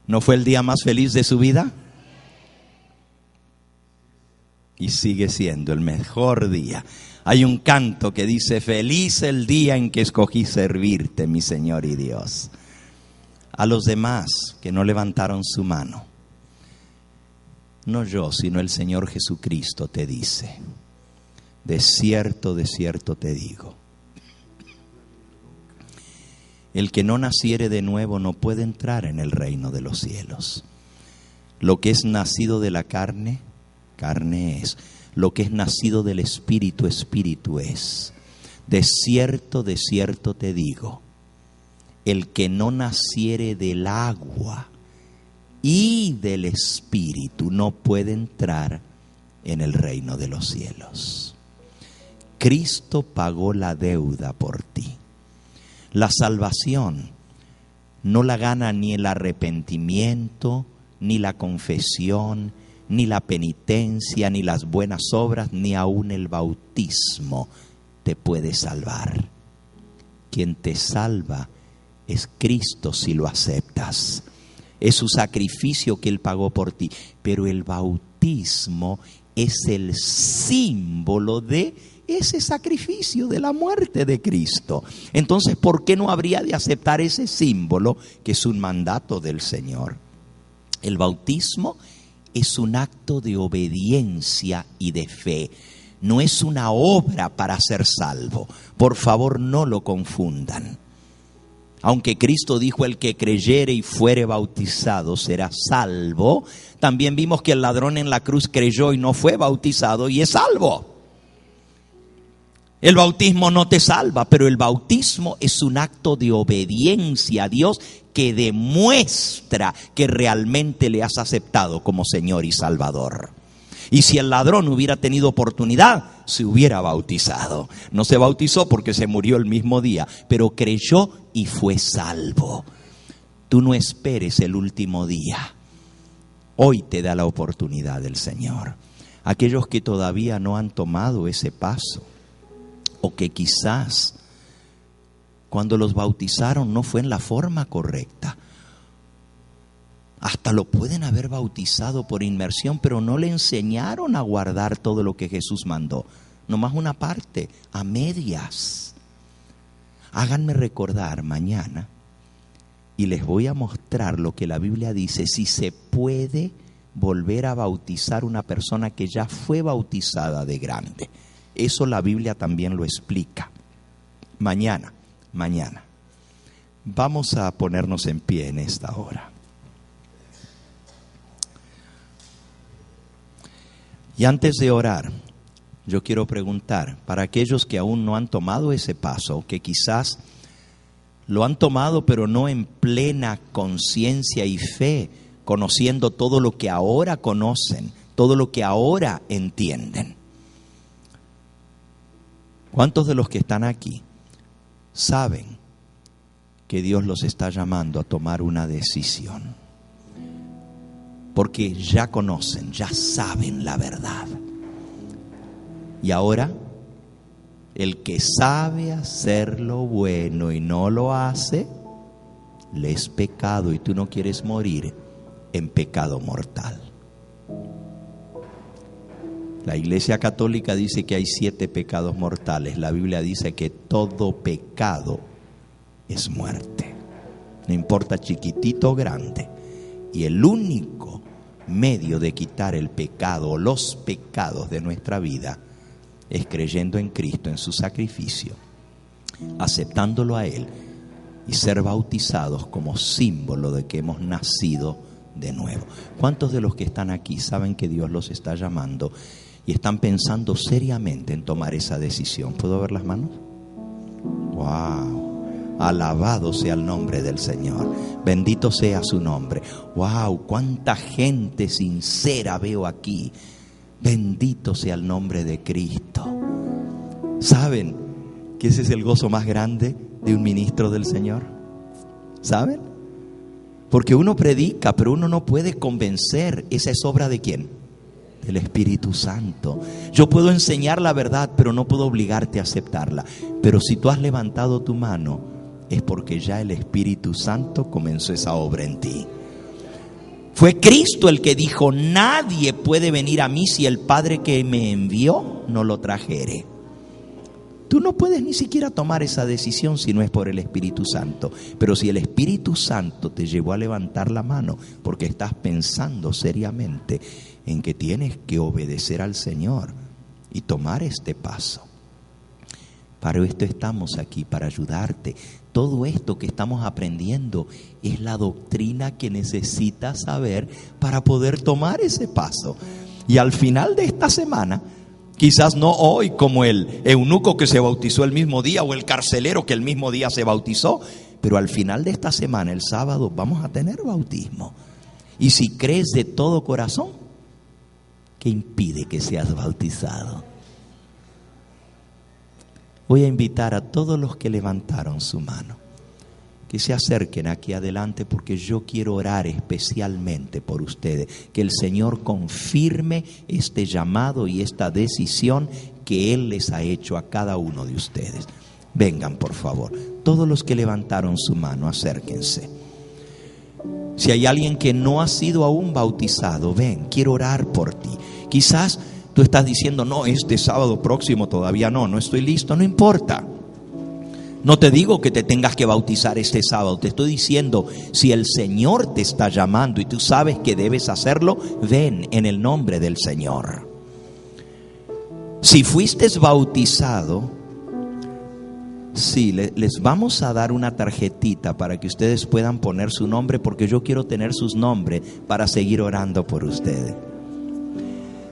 ¿No fue el día más feliz de su vida? Y sigue siendo el mejor día. Hay un canto que dice: feliz el día en que escogí servirte, mi Señor y Dios. A los demás que no levantaron su mano, no yo, sino el Señor Jesucristo te dice: de cierto te digo, el que no naciere de nuevo no puede entrar en el reino de los cielos. Lo que es nacido de la carne, carne es. Lo que es nacido del Espíritu, Espíritu es. De cierto te digo, el que no naciere del agua y del Espíritu no puede entrar en el reino de los cielos. Cristo pagó la deuda por ti. La salvación no la gana ni el arrepentimiento, ni la confesión, ni la penitencia, ni las buenas obras, ni aún el bautismo te puede salvar. Quien te salva es Cristo si lo aceptas. Es su sacrificio que Él pagó por ti. Pero el bautismo es el símbolo de ese sacrificio de la muerte de Cristo. Entonces, ¿por qué no habría de aceptar ese símbolo que es un mandato del Señor? El bautismo es un acto de obediencia y de fe. No es una obra para ser salvo. Por favor, no lo confundan. Aunque Cristo dijo: el que creyere y fuere bautizado será salvo, también vimos que el ladrón en la cruz creyó y no fue bautizado y es salvo. El bautismo no te salva, pero el bautismo es un acto de obediencia a Dios que demuestra que realmente le has aceptado como Señor y Salvador. Y si el ladrón hubiera tenido oportunidad, se hubiera bautizado. No se bautizó porque se murió el mismo día, pero creyó y fue salvo. Tú no esperes el último día. Hoy te da la oportunidad el Señor. Aquellos que todavía no han tomado ese paso, o que quizás cuando los bautizaron no fue en la forma correcta. Hasta lo pueden haber bautizado por inmersión, pero no le enseñaron a guardar todo lo que Jesús mandó. Nomás una parte, a medias. Háganme recordar mañana y les voy a mostrar lo que la Biblia dice, si se puede volver a bautizar una persona que ya fue bautizada de grande. Eso la Biblia también lo explica. Mañana. Vamos a ponernos en pie en esta hora. Y antes de orar, yo quiero preguntar, para aquellos que aún no han tomado ese paso, que quizás lo han tomado pero no en plena conciencia y fe, conociendo todo lo que ahora conocen, todo lo que ahora entienden. ¿Cuántos de los que están aquí saben que Dios los está llamando a tomar una decisión? Porque ya conocen, ya saben la verdad. Y ahora, el que sabe hacer lo bueno y no lo hace, le es pecado y tú no quieres morir en pecado mortal. La Iglesia Católica dice que hay 7 pecados mortales. La Biblia dice que todo pecado es muerte. No importa chiquitito o grande. Y el único medio de quitar el pecado o los pecados de nuestra vida es creyendo en Cristo, en su sacrificio, aceptándolo a Él y ser bautizados como símbolo de que hemos nacido de nuevo. ¿Cuántos de los que están aquí saben que Dios los está llamando y están pensando seriamente en tomar esa decisión? ¿Puedo ver las manos? ¡Wow! Alabado sea el nombre del Señor. Bendito sea su nombre. ¡Wow! ¡Cuánta gente sincera veo aquí! Bendito sea el nombre de Cristo. ¿Saben que ese es el gozo más grande de un ministro del Señor? ¿Saben? Porque uno predica, pero uno no puede convencer. ¿Esa es obra de quién? Del Espíritu Santo. Yo puedo enseñar la verdad, pero no puedo obligarte a aceptarla. Pero si tú has levantado tu mano, es porque ya el Espíritu Santo comenzó esa obra en ti. Fue Cristo el que dijo: nadie puede venir a mí si el Padre que me envió no lo trajere. Tú no puedes ni siquiera tomar esa decisión si no es por el Espíritu Santo. Pero si el Espíritu Santo te llevó a levantar la mano porque estás pensando seriamente en que tienes que obedecer al Señor y tomar este paso. Para esto estamos aquí, para ayudarte. Todo esto que estamos aprendiendo es la doctrina que necesitas saber para poder tomar ese paso. Y al final de esta semana, quizás no hoy como el eunuco que se bautizó el mismo día o el carcelero que el mismo día se bautizó, pero al final de esta semana, el sábado, vamos a tener bautismo. Y si crees de todo corazón, ¿qué impide que seas bautizado? Voy a invitar a todos los que levantaron su mano que se acerquen aquí adelante, porque yo quiero orar especialmente por ustedes, que el Señor confirme este llamado y esta decisión que Él les ha hecho a cada uno de ustedes. Vengan, por favor, todos los que levantaron su mano, acérquense. Si hay alguien que no ha sido aún bautizado, ven, quiero orar por ti. Quizás tú estás diciendo: no, este sábado próximo todavía no estoy listo. No importa. No te digo que te tengas que bautizar este sábado. Te estoy diciendo, si el Señor te está llamando y tú sabes que debes hacerlo, ven en el nombre del Señor. Si fuiste bautizado, sí, les vamos a dar una tarjetita para que ustedes puedan poner su nombre, porque yo quiero tener sus nombres para seguir orando por ustedes.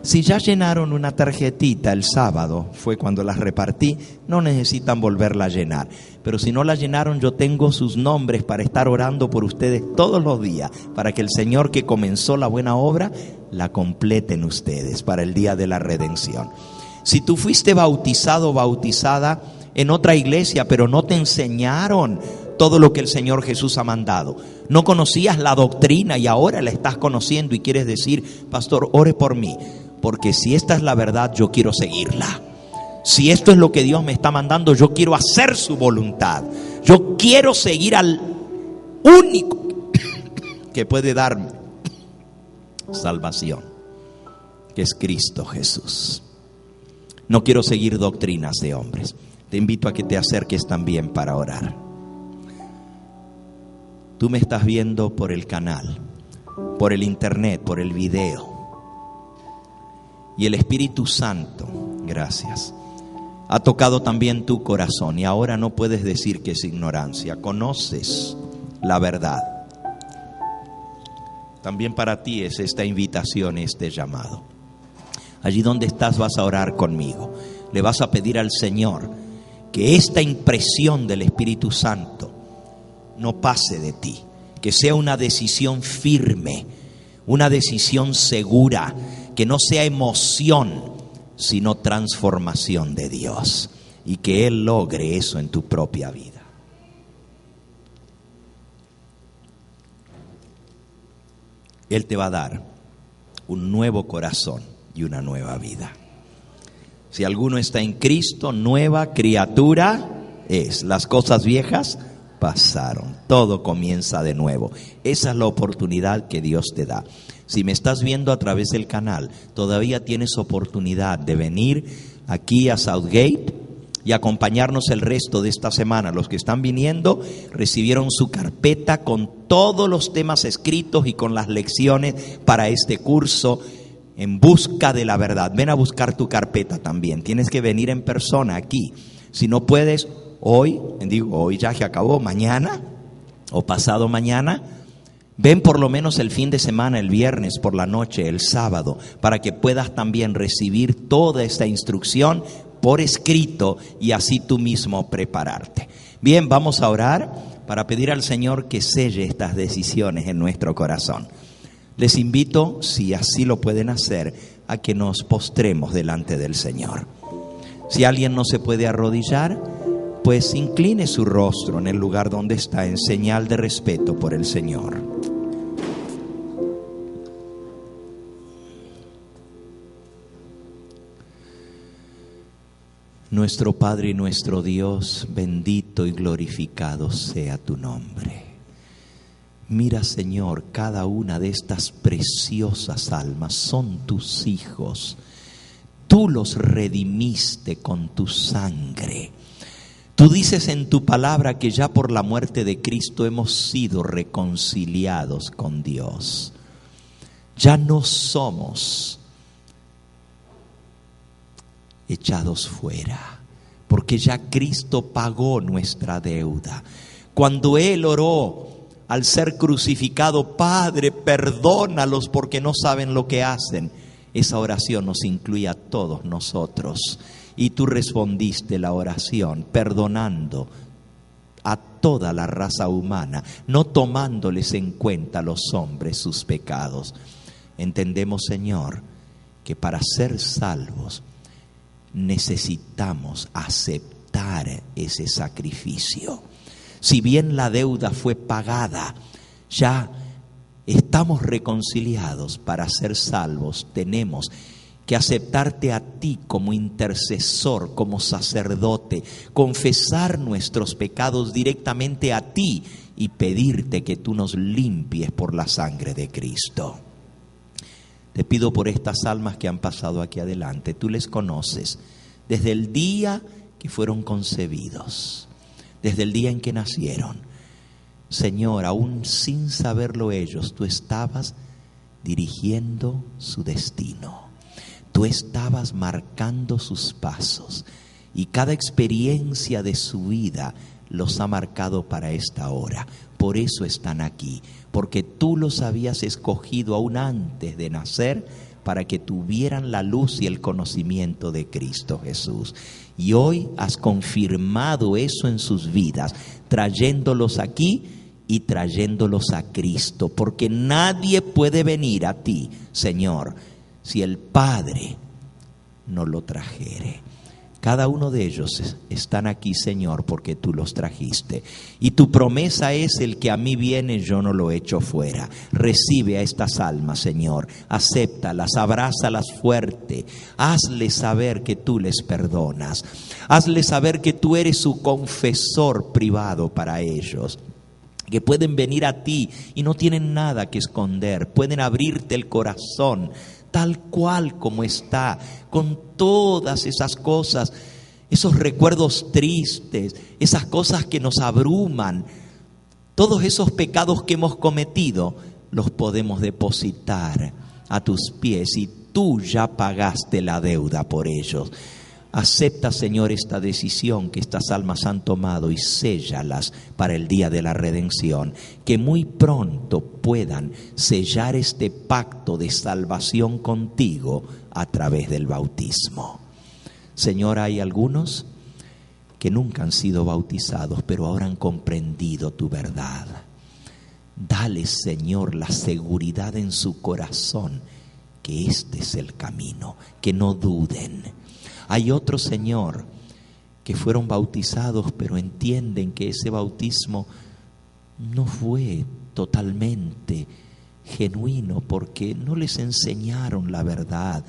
Si ya llenaron una tarjetita el sábado, fue cuando las repartí, no necesitan volverla a llenar. Pero si no la llenaron, yo tengo sus nombres para estar orando por ustedes todos los días, para que el Señor que comenzó la buena obra, la completen ustedes para el día de la redención. Si tú fuiste bautizado o bautizada en otra iglesia, pero no te enseñaron todo lo que el Señor Jesús ha mandado, no conocías la doctrina y ahora la estás conociendo y quieres decir: pastor, ore por mí, porque si esta es la verdad, yo quiero seguirla. Si esto es lo que Dios me está mandando, yo quiero hacer su voluntad. Yo quiero seguir al único que puede darme salvación, que es Cristo Jesús. No quiero seguir doctrinas de hombres. Te invito a que te acerques también para orar. Tú me estás viendo por el canal, por el internet, por el video. Y el Espíritu Santo, gracias, ha tocado también tu corazón. Y ahora no puedes decir que es ignorancia. Conoces la verdad. También para ti es esta invitación, este llamado. Allí donde estás vas a orar conmigo. Le vas a pedir al Señor que esta impresión del Espíritu Santo no pase de ti. Que sea una decisión firme, una decisión segura, que no sea emoción, sino transformación de Dios. Y que Él logre eso en tu propia vida. Él te va a dar un nuevo corazón y una nueva vida. Si alguno está en Cristo, nueva criatura es. Las cosas viejas pasaron, todo comienza de nuevo. Esa es la oportunidad que Dios te da. Si me estás viendo a través del canal, todavía tienes oportunidad de venir aquí a Southgate y acompañarnos el resto de esta semana. Los que están viniendo recibieron su carpeta con todos los temas escritos y con las lecciones para este curso en busca de la verdad. Ven a buscar tu carpeta también. Tienes que venir en persona aquí. Si no puedes, hoy ya que acabó, mañana o pasado mañana, ven por lo menos el fin de semana, el viernes por la noche, el sábado, para que puedas también recibir toda esta instrucción por escrito y así tú mismo prepararte. Bien, vamos a orar para pedir al Señor que selle estas decisiones en nuestro corazón. Les invito, si así lo pueden hacer, a que nos postremos delante del Señor. Si alguien no se puede arrodillar, pues incline su rostro en el lugar donde está en señal de respeto por el Señor. Nuestro Padre y nuestro Dios, bendito y glorificado sea tu nombre. Mira, Señor, cada una de estas preciosas almas son tus hijos. Tú los redimiste con tu sangre. Tú dices en tu palabra que ya por la muerte de Cristo hemos sido reconciliados con Dios. Ya no somos echados fuera, porque ya Cristo pagó nuestra deuda. Cuando Él oró al ser crucificado, Padre, perdónalos porque no saben lo que hacen, esa oración nos incluye a todos nosotros. Y tú respondiste la oración perdonando a toda la raza humana, no tomándoles en cuenta a los hombres sus pecados. Entendemos, Señor, que para ser salvos necesitamos aceptar ese sacrificio. Si bien la deuda fue pagada, ya estamos reconciliados. Para ser salvos tenemos que aceptarte a ti como intercesor, como sacerdote, confesar nuestros pecados directamente a ti y pedirte que tú nos limpies por la sangre de Cristo. Te pido por estas almas que han pasado aquí adelante. Tú les conoces desde el día que fueron concebidos, desde el día en que nacieron. Señor, aún sin saberlo ellos, tú estabas dirigiendo su destino. Tú estabas marcando sus pasos y cada experiencia de su vida los ha marcado para esta hora. Por eso están aquí, porque tú los habías escogido aún antes de nacer para que tuvieran la luz y el conocimiento de Cristo Jesús. Y hoy has confirmado eso en sus vidas, trayéndolos aquí y trayéndolos a Cristo, porque nadie puede venir a ti, Señor, si el Padre no lo trajere. Cada uno de ellos están aquí, Señor, porque tú los trajiste. Y tu promesa es: el que a mí viene, yo no lo echo fuera. Recibe a estas almas, Señor. Acéptalas, abrázalas fuerte. Hazles saber que tú les perdonas. Hazles saber que tú eres su confesor privado para ellos. que pueden venir a ti y no tienen nada que esconder, pueden abrirte el corazón tal cual como está, con todas esas cosas, esos recuerdos tristes, esas cosas que nos abruman, todos esos pecados que hemos cometido, los podemos depositar a tus pies y tú ya pagaste la deuda por ellos. Acepta, Señor, esta decisión que estas almas han tomado y séllalas para el día de la redención, que muy pronto puedan sellar este pacto de salvación contigo a través del bautismo. Señor, hay algunos que nunca han sido bautizados, pero ahora han comprendido tu verdad. Dale, Señor, la seguridad en su corazón que este es el camino, que no duden. Hay otros, Señor, que fueron bautizados, pero entienden que ese bautismo no fue totalmente genuino porque no les enseñaron la verdad.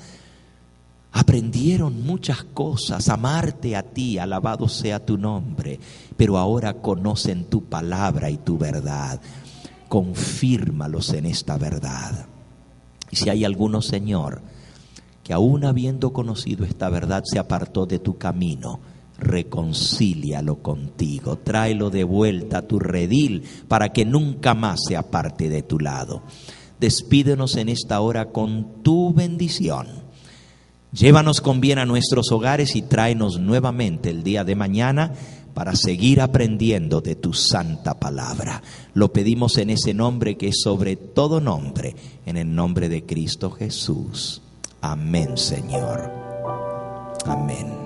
Aprendieron muchas cosas, amarte a ti, alabado sea tu nombre, pero ahora conocen tu palabra y tu verdad. Confírmalos en esta verdad. Y si hay alguno, Señor, que aún habiendo conocido esta verdad se apartó de tu camino, reconcílialo contigo, tráelo de vuelta a tu redil para que nunca más se aparte de tu lado. Despídenos en esta hora con tu bendición. Llévanos con bien a nuestros hogares y tráenos nuevamente el día de mañana para seguir aprendiendo de tu santa palabra. Lo pedimos en ese nombre que es sobre todo nombre, en el nombre de Cristo Jesús. Amén, Señor. Amén.